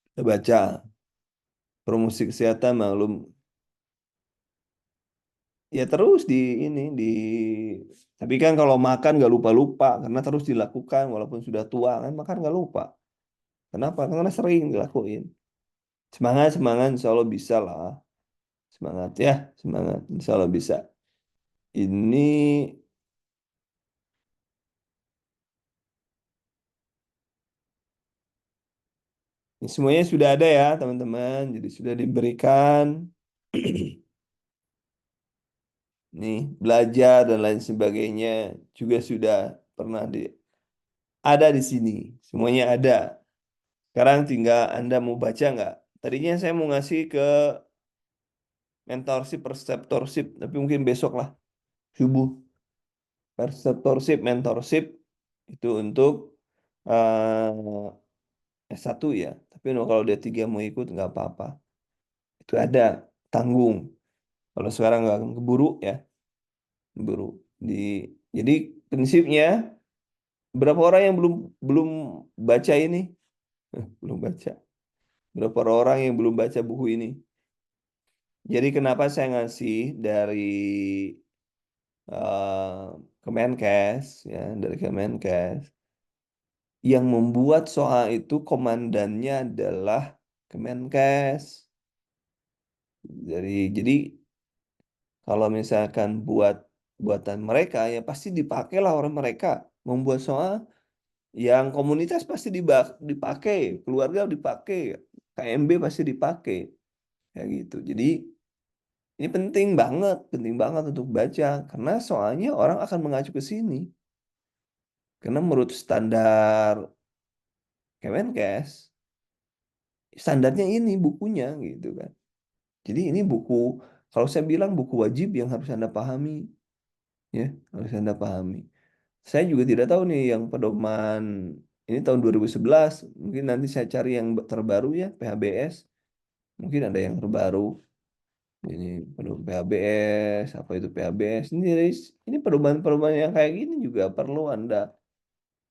Kita baca promosi kesehatan maklum ya terus di ini di tapi kan kalau makan nggak lupa-lupa karena terus dilakukan walaupun sudah tua kan makan nggak lupa. Kenapa? Karena sering dilakuin. Semangat semangat, insya Allah bisa lah. Semangat ya, semangat, insya Allah bisa. Ini semuanya sudah ada ya teman-teman. Jadi sudah diberikan. Nih, belajar dan lain sebagainya juga sudah pernah ada di sini. Semuanya ada. Sekarang tinggal Anda mau baca nggak? Tadinya saya mau ngasih ke mentorship, preceptorship, tapi mungkin besok lah, subuh. Preceptorship, mentorship itu untuk S1 ya. Tapi kalau dia tiga mau ikut nggak apa-apa. Itu ada, tanggung. Kalau sekarang nggak keburu ya, keburu. Di, jadi prinsipnya berapa orang yang belum belum baca ini? Belum baca. Berapa orang yang belum baca buku ini? Jadi kenapa saya ngasih dari eh, Kemenkes ya, dari Kemenkes. Yang membuat soal itu komandannya adalah Kemenkes. Jadi kalau misalkan buatan mereka ya pasti dipakailah orang mereka membuat soal yang komunitas pasti dipakai, keluarga dipakai, KMB pasti dipakai, ya gitu. Jadi ini penting banget untuk baca karena soalnya orang akan mengacu ke sini. Karena menurut standar Kemenkes, standarnya ini bukunya gitu kan. Jadi ini buku, kalau saya bilang buku wajib yang harus Anda pahami, ya harus Anda pahami. Saya juga tidak tahu nih yang pedoman ini tahun 2011. Mungkin nanti saya cari yang terbaru ya, PHBS. Mungkin ada yang terbaru. Ini pedoman PHBS, apa itu PHBS? Ini pedoman-pedoman yang kayak gini juga perlu Anda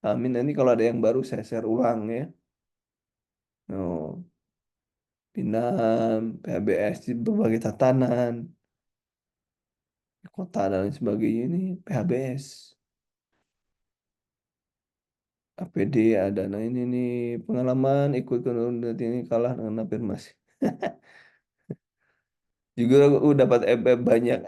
amin. Nanti kalau ada yang baru saya share ulang ya. Oh, Pinam, PHBS di berbagai tatanan, kota dan lain sebagainya ini PHBS. APD ada. Nah ini nih pengalaman ikut komunitas ini kalah dengan afirmasi. Juga aku dapat FF banyak.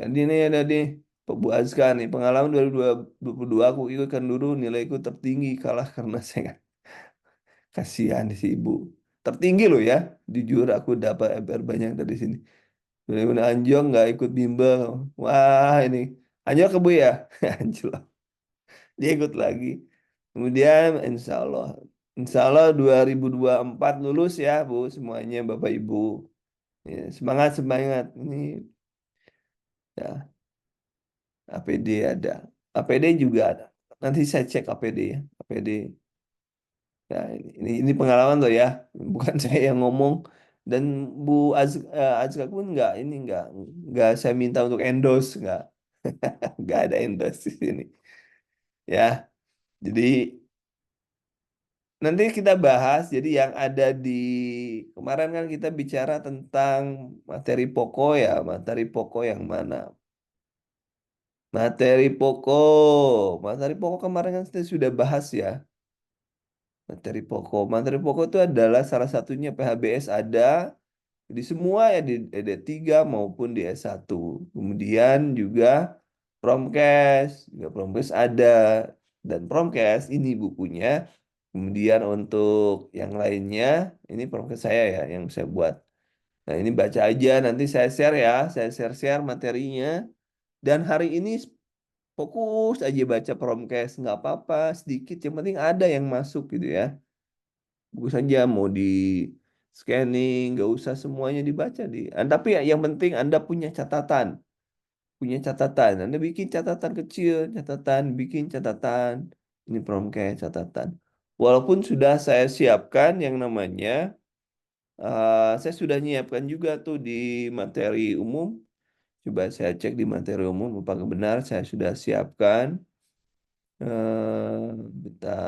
Ini ada nih Bu Azka nih. Pengalaman 2022 aku ikutkan dulu nilaiku tertinggi kalah karena saya nggak- kasihan si ibu. Tertinggi loh ya. Jujur aku dapat FR banyak dari sini. Bener-bener Anjong nggak ikut bimbel. Wah ini. Anjong ke Bu ya? Anjlok. Dia ikut lagi. Kemudian insya Allah 2024 lulus ya Bu semuanya Bapak Ibu. Ya, semangat semangat. Ini ya APD ada. APD juga ada. Nanti saya cek APD ya. APD. Ya, ini pengalaman tuh ya. Bukan saya yang ngomong. Dan Bu Azka pun nggak saya minta untuk endorse nggak ada endorse di sini ya. Jadi nanti kita bahas. Jadi yang ada di kemarin kan kita bicara tentang materi pokok ya. Materi pokok yang mana? Materi pokok kemarin kan kita sudah bahas ya. Materi pokok itu adalah salah satunya PHBS ada. Di semua ya di D3 maupun di S1. Kemudian juga Promkes, juga Promkes ada dan Promkes ini bukunya. Kemudian untuk yang lainnya, ini Promkes saya ya yang saya buat. Nah, ini baca aja nanti saya share ya, saya share-share materinya. Dan hari ini fokus aja baca Promkes, nggak apa-apa sedikit, yang penting ada yang masuk gitu ya. Buku saja mau di scanning, nggak usah semuanya dibaca tapi yang penting Anda punya catatan, punya catatan. Anda bikin catatan kecil, catatan, bikin catatan. Ini Promkes catatan. Walaupun sudah saya siapkan yang namanya, saya sudah menyiapkan juga tuh di materi umum. Coba saya cek di materi umum, apakah benar saya sudah siapkan. Kita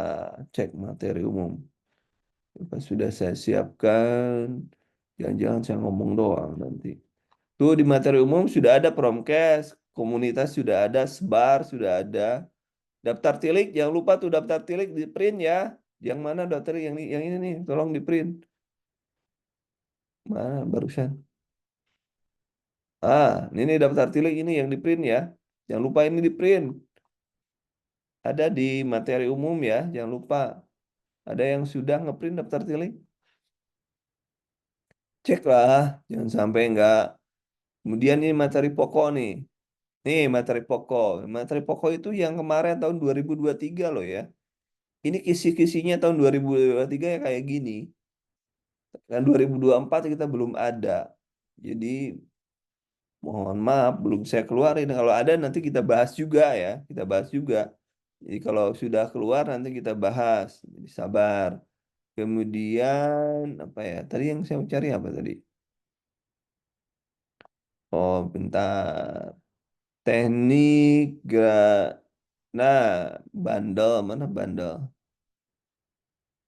cek materi umum. Apa sudah saya siapkan? Jangan-jangan saya ngomong doang nanti. Tuh di materi umum sudah ada Promkes, komunitas sudah ada, Sebar sudah ada. Daftar tilik, jangan lupa tuh daftar tilik di print ya. Yang mana daftar yang ini nih, tolong di print. Mana barusan? Ini daftar tilik ini yang di print ya. Jangan lupa ini di print. Ada di materi umum ya, jangan lupa. Ada yang sudah ngeprint daftar tilik? Cek lah, jangan sampai enggak. Kemudian ini materi pokok nih. Nih materi pokok. Materi pokok itu yang kemarin tahun 2023 loh ya. Ini kisi-kisinya tahun 2023 ya kayak gini. Kan 2024 kita belum ada. Jadi mohon maaf belum saya keluarin. Kalau ada nanti kita bahas juga ya. Kita bahas juga. Jadi kalau sudah keluar nanti kita bahas. Jadi sabar. Kemudian apa ya? Tadi yang saya mau cari apa tadi? Oh, bentar. Teknik nah, bandel mana bandel?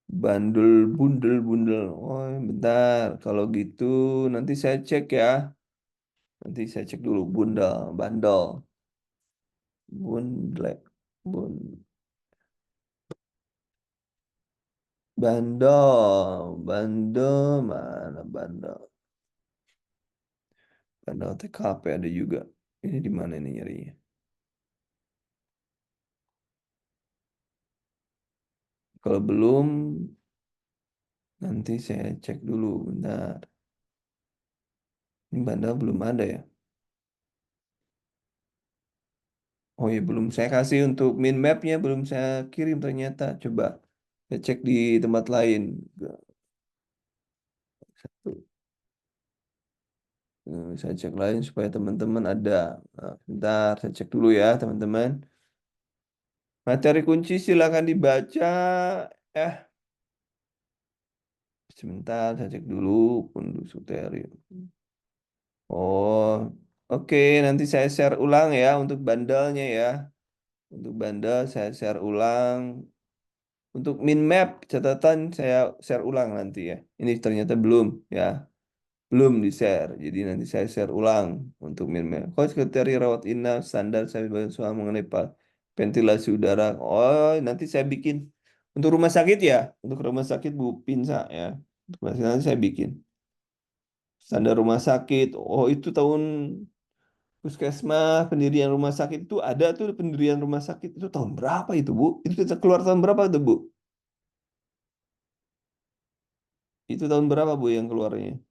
Bandel, bundel, bundel. Oh, bentar. Kalau gitu nanti saya cek ya. Nanti saya cek dulu bundel, bandel, bundle, bun, bandel, bandel mana bandel? Bandel TKP ada juga. Ini di mana ini nyarinya? Kalau belum, nanti saya cek dulu. Bentar. Ini bandel belum ada ya? Oh ya, belum saya kasih untuk min mapnya, belum saya kirim ternyata. Coba saya cek di tempat lain. Satu. Saya cek lain supaya teman-teman ada. Nah, bentar, saya cek dulu ya teman-teman. Materi kunci silakan dibaca. Eh, sebentar, saya cek dulu. Pundus Uteri. Oh, oke. Nanti saya share ulang ya untuk bandelnya ya. Untuk bandel saya share ulang. Untuk min map catatan saya share ulang nanti ya. Ini ternyata belum ya. Belum di-share. Jadi nanti saya share ulang untuk min map. Coach kriteria rawat inap standar saya sebagai soal mengenai ventilasi udara. Oh, nanti saya bikin untuk rumah sakit ya. Untuk rumah sakit Bu Pinsa ya. Untuk rumah sakit nanti saya bikin standar rumah sakit. Oh, itu tahun Puskesmas, pendirian rumah sakit itu ada tuh pendirian rumah sakit itu tahun berapa itu Bu? Itu kita keluar tahun berapa tuh Bu? Itu tahun berapa Bu yang keluarnya?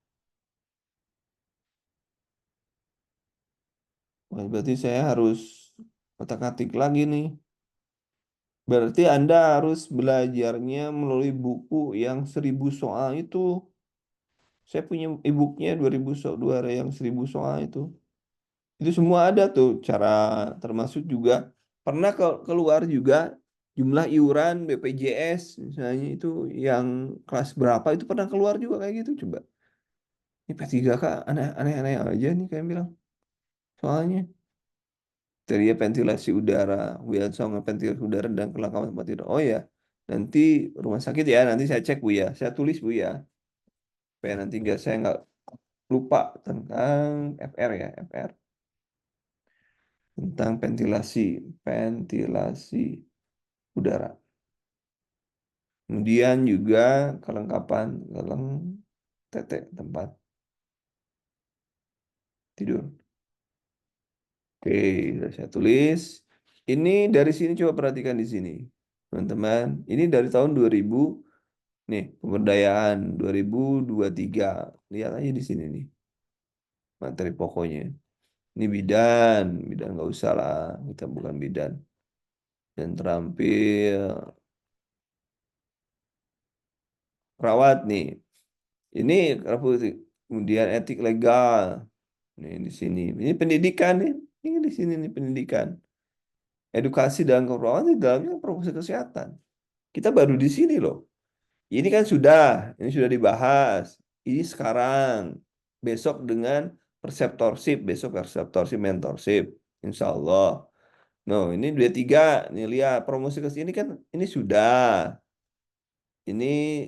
Wah, berarti saya harus otak-atik lagi nih. Berarti Anda harus belajarnya melalui buku yang 1.000 soal itu. Saya punya e-booknya 2000 soal, dua yang 1.000 soal itu. Itu semua ada tuh cara termasuk juga pernah keluar juga jumlah iuran BPJS misalnya itu yang kelas berapa itu pernah keluar juga kayak gitu coba. Ini P3K aneh-aneh aja nih kayak bilang. Soalnya kriteria ventilasi udara, Wilson ventilasi udara dan kelangkaan tempat tidur. Oh ya, nanti rumah sakit ya, nanti saya cek Bu ya, saya tulis Bu ya, supaya nanti saya nggak lupa tentang FR ya, FR tentang ventilasi udara. Kemudian juga kelengkapan keleng TT tempat. Tidur. Oke, sudah saya tulis. Ini dari sini coba perhatikan di sini. Teman-teman, ini dari tahun 2000 nih, pemberdayaan 2023. Lihat aja di sini nih, materi pokoknya. Ini bidan, bidan nggak usah lah, kita bukan bidan. Dan terampil perawat nih. Ini kemudian etik legal. Nih di sini. Ini pendidikan nih. Ini di sini nih pendidikan. Edukasi dan keperawatan di dalamnya promosi kesehatan. Kita baru di sini loh. Ini kan ini sudah dibahas. Ini sekarang, besok dengan perseptorship, besok perseptorship, mentorship, insya Allah. No, ini dua tiga, nih lihat promosi ke sini kan, ini sudah, ini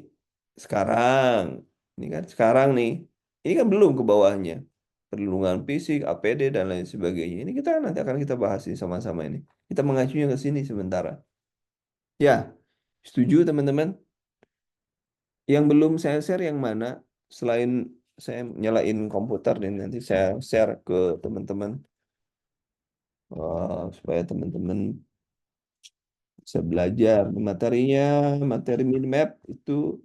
sekarang, ini kan sekarang nih, ini kan belum ke bawahnya, perlindungan fisik, APD dan lain sebagainya. Ini kita nanti akan kita bahas ini sama-sama ini. Kita mengacunya ke sini sementara. Ya, setuju teman-teman? Yang belum saya share yang mana? Selain saya nyalain komputer dan nanti saya share ke teman-teman supaya teman-teman bisa belajar. Materinya, materi minimap itu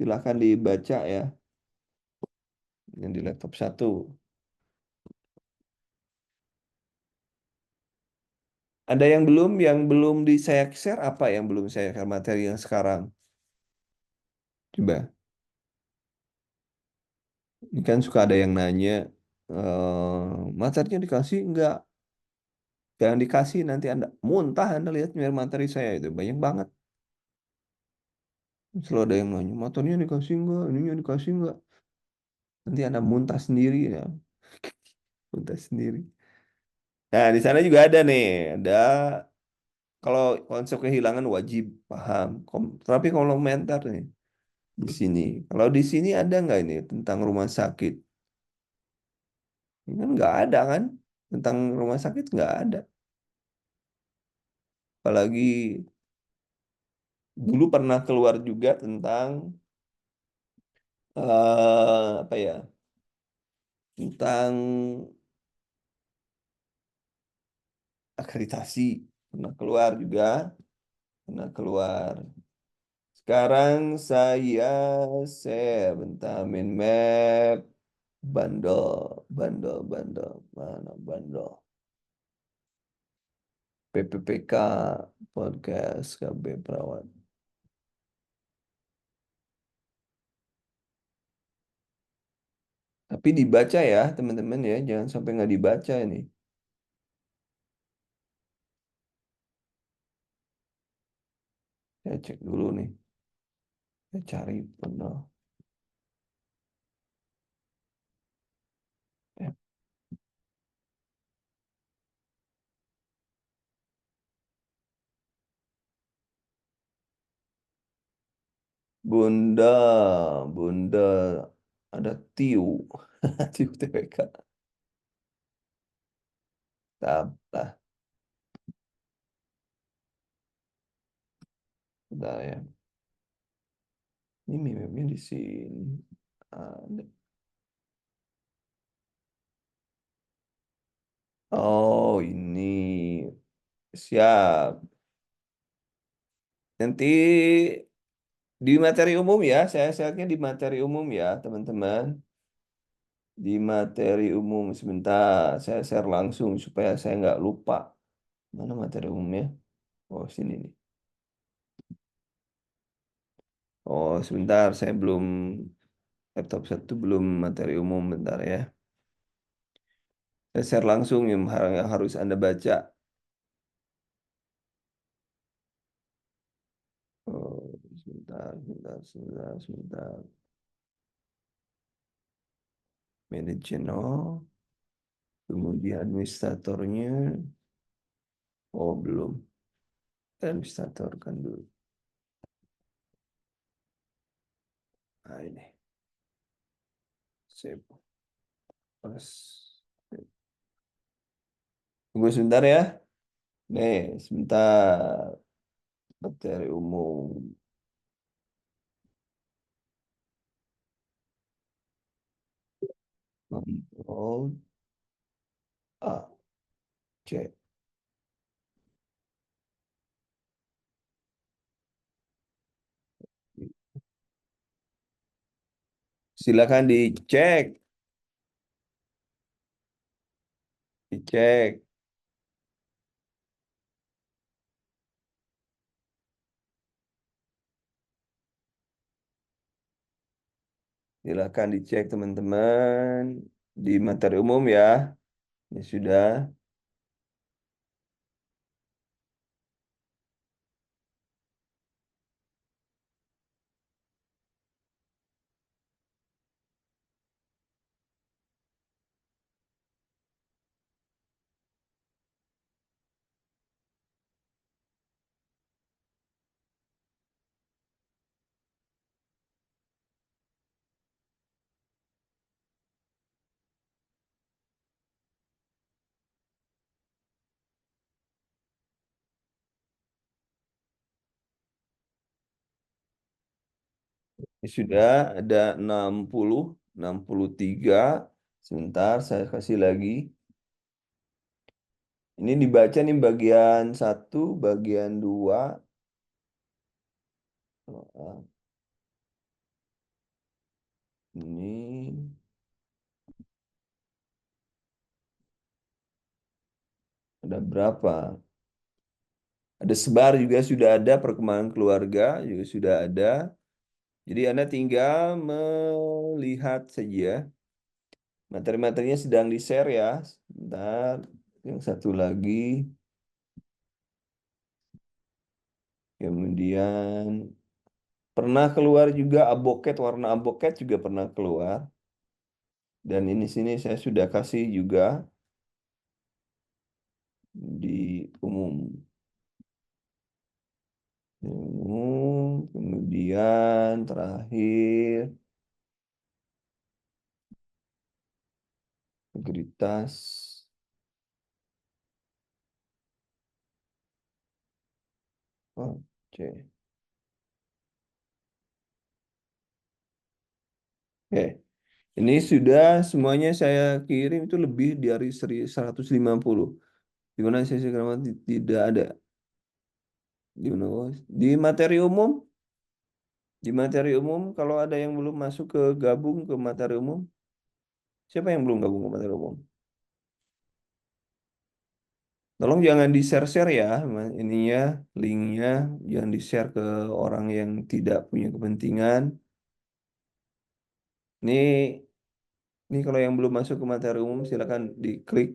silahkan dibaca ya, yang di laptop satu. Ada yang belum di saya share apa yang belum saya share materi yang sekarang? Coba. Ini kan suka ada yang nanya, materinya dikasih enggak? Jangan dikasih nanti Anda muntah Anda lihat materi saya itu banyak banget. Selalu ada yang nanya, motornya dikasih enggak, ininya dikasih enggak. Nanti Anda muntah sendiri ya, muntah sendiri. Nah, di sana juga ada nih, ada kalau konsep kehilangan wajib paham. Tapi komentar nih di sini. Kalau di sini ada nggak ini tentang rumah sakit? Ini kan nggak ada kan? Tentang rumah sakit nggak ada. Apalagi dulu pernah keluar juga tentang apa ya? Tentang akreditasi pernah keluar juga, pernah keluar. Sekarang saya share bentar main map bandel, bandel, mana bandel? PPPK podcast KB Perawat. Tapi dibaca ya teman-teman ya, jangan sampai nggak dibaca ini. Saya cek dulu nih, saya cari bandel. Eh, Bunda, Bunda ada Tiu, Tiu TPK. Lah, udah ya. Ini meme di sini. Ada. Oh, ini siap. Nanti di materi umum ya, saya share-nya di materi umum ya, teman-teman. Di materi umum sebentar, saya share langsung supaya saya nggak lupa. Mana materi umumnya? Oh, sini nih. Oh, sebentar, saya belum laptop satu belum materi umum, bentar ya. Saya share langsung yang harus Anda baca. Oh, sebentar. Manajemen, kemudian administratornya. Oh, belum. Administrator kan dulu. Nah, ini. Save. Pas. Tunggu sebentar ya. Nih, sebentar. Materi umum. Kontrol. A, C. Silakan dicek, dicek. Silakan dicek teman-teman di materi umum ya. Ya sudah, ya sudah ada 63. Sebentar, saya kasih lagi. Ini dibaca nih bagian satu, bagian dua. Ini ada berapa? Ada sebar juga sudah ada, perkembangan keluarga juga sudah ada. Jadi Anda tinggal melihat saja. Materi-materinya sedang di-share ya. Sebentar. Yang satu lagi. Kemudian pernah keluar juga aboket, warna aboket juga pernah keluar. Dan ini sini saya sudah kasih juga di umum. Di umum, kemudian terakhir integritas. Oke. Oke. Ini sudah semuanya saya kirim itu lebih dari 150. Di mana sesi grammar tidak ada. Di mana, Bos? Di materi umum kalau ada yang belum masuk ke gabung ke materi umum, siapa yang belum gabung ke materi umum? Tolong jangan di-share-share ya, ininya, linknya, jangan di-share ke orang yang tidak punya kepentingan. Ini kalau yang belum masuk ke materi umum silakan diklik,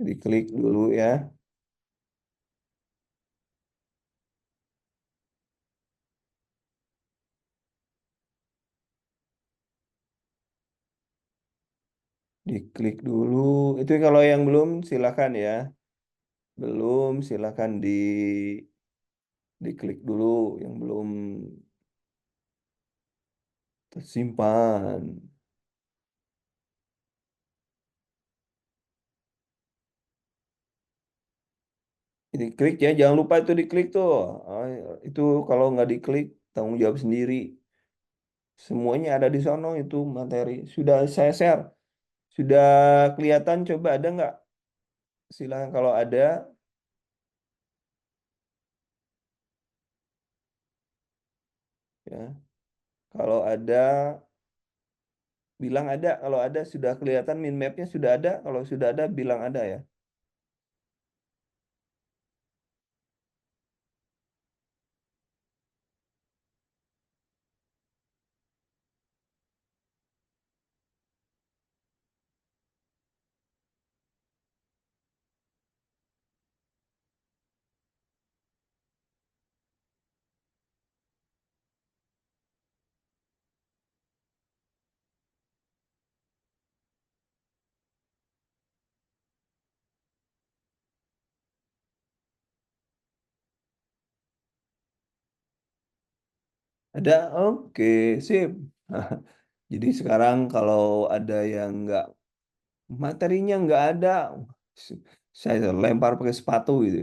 diklik dulu ya, diklik dulu. Itu kalau yang belum silakan ya, belum silakan diklik dulu yang belum tersimpan. Diklik ya, jangan lupa itu diklik tuh. Ah, itu kalau nggak diklik tanggung jawab sendiri. Semuanya ada di sono itu materi. Sudah saya share. Sudah kelihatan, coba ada nggak? Silahkan kalau ada ya. Kalau ada bilang ada. Kalau ada sudah kelihatan min mapnya sudah ada. Kalau sudah ada bilang ada ya. Ada, oke, sip. Jadi sekarang kalau ada yang nggak materinya nggak ada, saya lempar pakai sepatu gitu.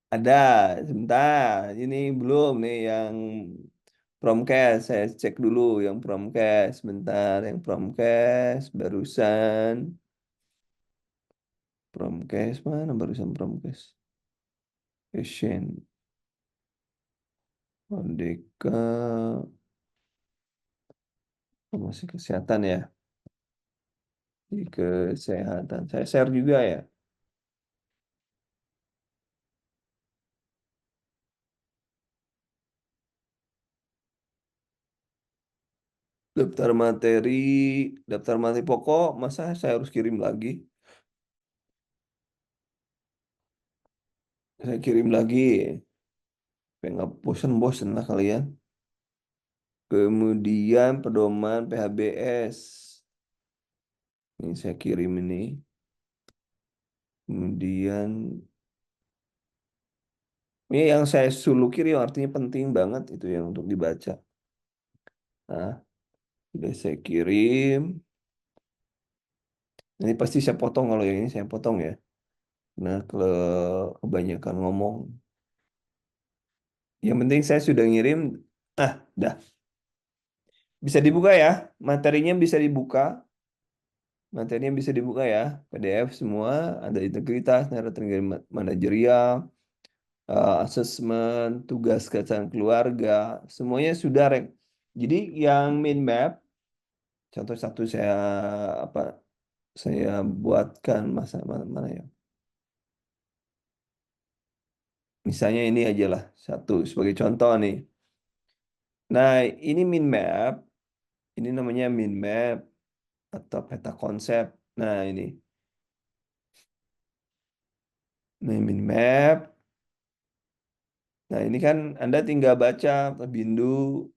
Ada, sebentar. Ini belum nih yang Promcast. Saya cek dulu yang Promcast. Sebentar, yang Promcast barusan. Promcast mana barusan Promcast? Passion. Merdeka. Promosi kesehatan ya. Di kesehatan. Saya share juga ya. Daftar materi, daftar materi pokok, masa saya harus kirim lagi? Saya kirim lagi. Pengen nggak bosen-bosen lah kalian. Kemudian pedoman PHBS. Ini saya kirim ini. Kemudian ini yang saya suruh kirim artinya penting banget itu yang untuk dibaca. Nah, udah saya kirim. Ini pasti saya potong kalau yang ini saya potong ya. Nah, kalau kebanyakan ngomong. Yang penting saya sudah ngirim. Ah, dah. Bisa dibuka ya. Materinya bisa dibuka. Materinya bisa dibuka ya. PDF semua. Ada integritas, narasi manajerial, asesmen, tugas kesehatan keluarga. Semuanya sudah. Jadi yang mind map. Contoh satu apa saya buatkan masa mana, mana ya. Misalnya ini aja lah. Satu sebagai contoh nih. Nah, ini mind map. Ini namanya mind map atau peta konsep. Nah, ini. Nah, mind map. Nah, ini kan Anda tinggal baca Bindu,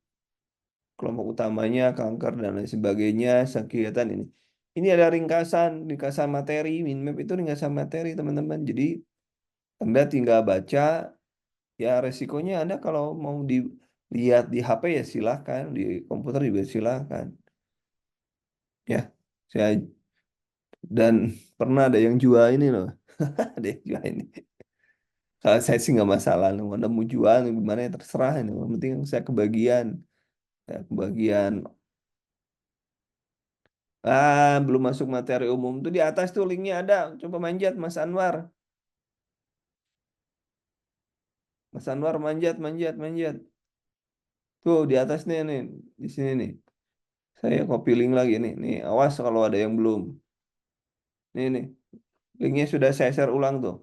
kelompok utamanya, kanker, dan lain sebagainya, kegiatan ini. Ini ada ringkasan, ringkasan materi, mind map itu ringkasan materi, teman-teman. Jadi, Anda tinggal baca, ya resikonya Anda kalau mau dilihat di HP ya silahkan, di komputer juga silahkan. Ya, saya dan pernah ada yang jual ini loh. Ada yang jual ini. Kalau saya sih nggak masalah, Anda mau jual gimana ya terserah ini. Yang penting saya kebagian. Ya, kebagian. Belum masuk materi umum tuh di atas tuh linknya ada. Coba manjat Mas Anwar. Mas Anwar manjat, manjat, manjat. Tuh di atas nih, di sini nih. Saya copy link lagi nih. Nih, awas kalau ada yang belum. Nih. Linknya sudah saya share ulang tuh.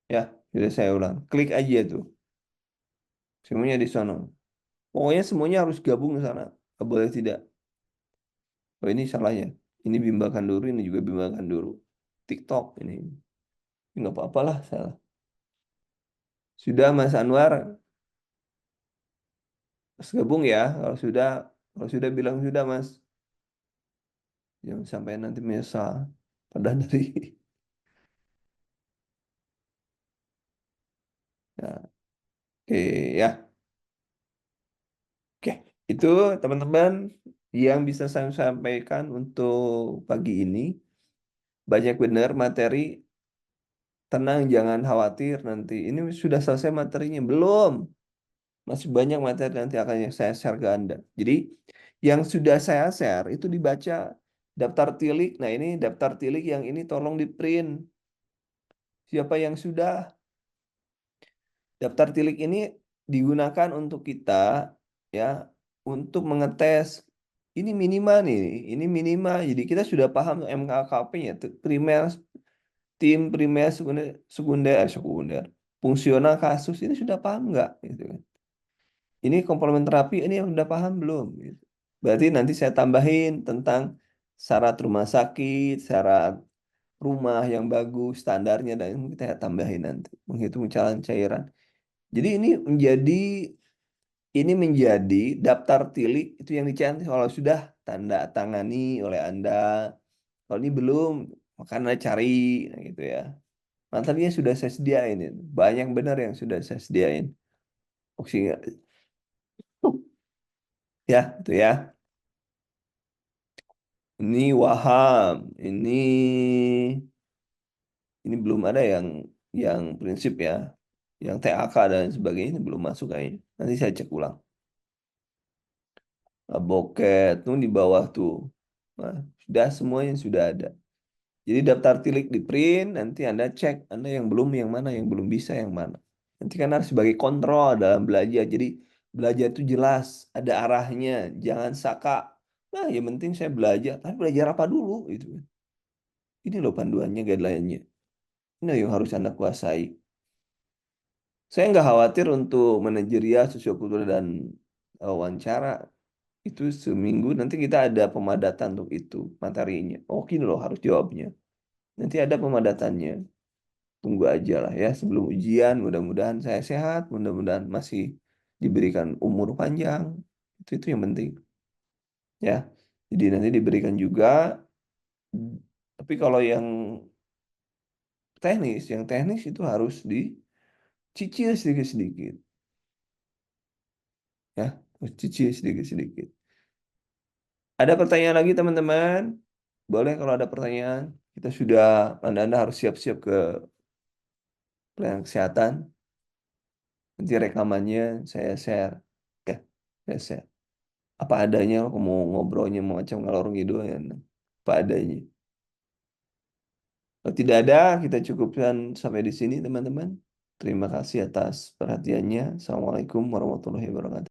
Ya, sudah saya ulang. Klik aja tuh. Semuanya di sana. Pokoknya semuanya harus gabung ke sana. Nggak boleh tidak. Oh ini salahnya. Ini bimbangkan dulu, ini juga bimbangkan dulu. TikTok ini. Nggak apa-apa lah, salah. Sudah Mas Anwar, Mas gabung ya. Kalau sudah bilang sudah Mas. Jangan sampai nanti menyesal. Padahal dari ya, oke ya. Oke, itu teman-teman yang bisa saya sampaikan untuk pagi ini. Banyak benar materi. Tenang, jangan khawatir nanti. Ini sudah selesai materinya. Belum. Masih banyak materi nanti akan yang saya share ke Anda. Jadi, yang sudah saya share itu dibaca daftar tilik. Nah, ini daftar tilik yang ini tolong di print. Siapa yang sudah daftar tilik ini digunakan untuk kita ya untuk mengetes ini minimal nih, ini minimal. Jadi kita sudah paham MKKP-nya, primer, tim primer, sekunder, sekunder, fungsional kasus ini sudah paham nggak? Gitu kan. Ini komplement terapi ini yang udah paham belum? Gitu. Berarti nanti saya tambahin tentang syarat rumah sakit, syarat rumah yang bagus, standarnya dan kita tambahin nanti menghitung calon cairan. Jadi ini menjadi daftar tilik itu yang dicantum kalau sudah tanda tangani oleh Anda. Kalau ini belum, maka Anda cari nah gitu ya. Materinya sudah saya sediain itu. Banyak benar yang sudah saya sediain. Oke, ya, itu ya. Ini Waham. Ini belum ada yang. yang prinsip ya, yang TAK dan sebagainya ini belum masuk kayaknya. Nanti saya cek ulang. Boket tuh di bawah tuh. Nah, sudah semuanya sudah ada. Jadi daftar tilik di print, nanti Anda cek, Anda yang belum yang mana, yang belum bisa yang mana. Nanti kan harus sebagai kontrol dalam belajar. Jadi belajar itu jelas, ada arahnya, jangan saka. Nah, yang penting saya belajar, tapi belajar apa dulu gitu kan. Ini loh panduannya, guideline-nya. Ini yang harus Anda kuasai. Saya nggak khawatir untuk manajerial, sosiokultural, dan wawancara. Itu seminggu, nanti kita ada pemadatan untuk itu, materinya. Oh, gini loh harus jawabnya. Nanti ada pemadatannya. Tunggu aja lah ya sebelum ujian. Mudah-mudahan saya sehat, mudah-mudahan masih diberikan umur panjang. Itu yang penting ya. Jadi nanti diberikan juga. Tapi kalau yang teknis itu harus dicicil sedikit-sedikit ya, harus cicil sedikit-sedikit. Ada pertanyaan lagi teman-teman? Boleh kalau ada pertanyaan. Kita sudah, Anda harus siap-siap ke pelayanan kesehatan. Nanti rekamannya saya share. Ya, saya share. Apa adanya, kalau mau ngobrolnya mau macam ngalor ngidul ya. Apa adanya. Kalau tidak ada, kita cukupkan sampai di sini teman-teman. Terima kasih atas perhatiannya. Assalamualaikum warahmatullahi wabarakatuh.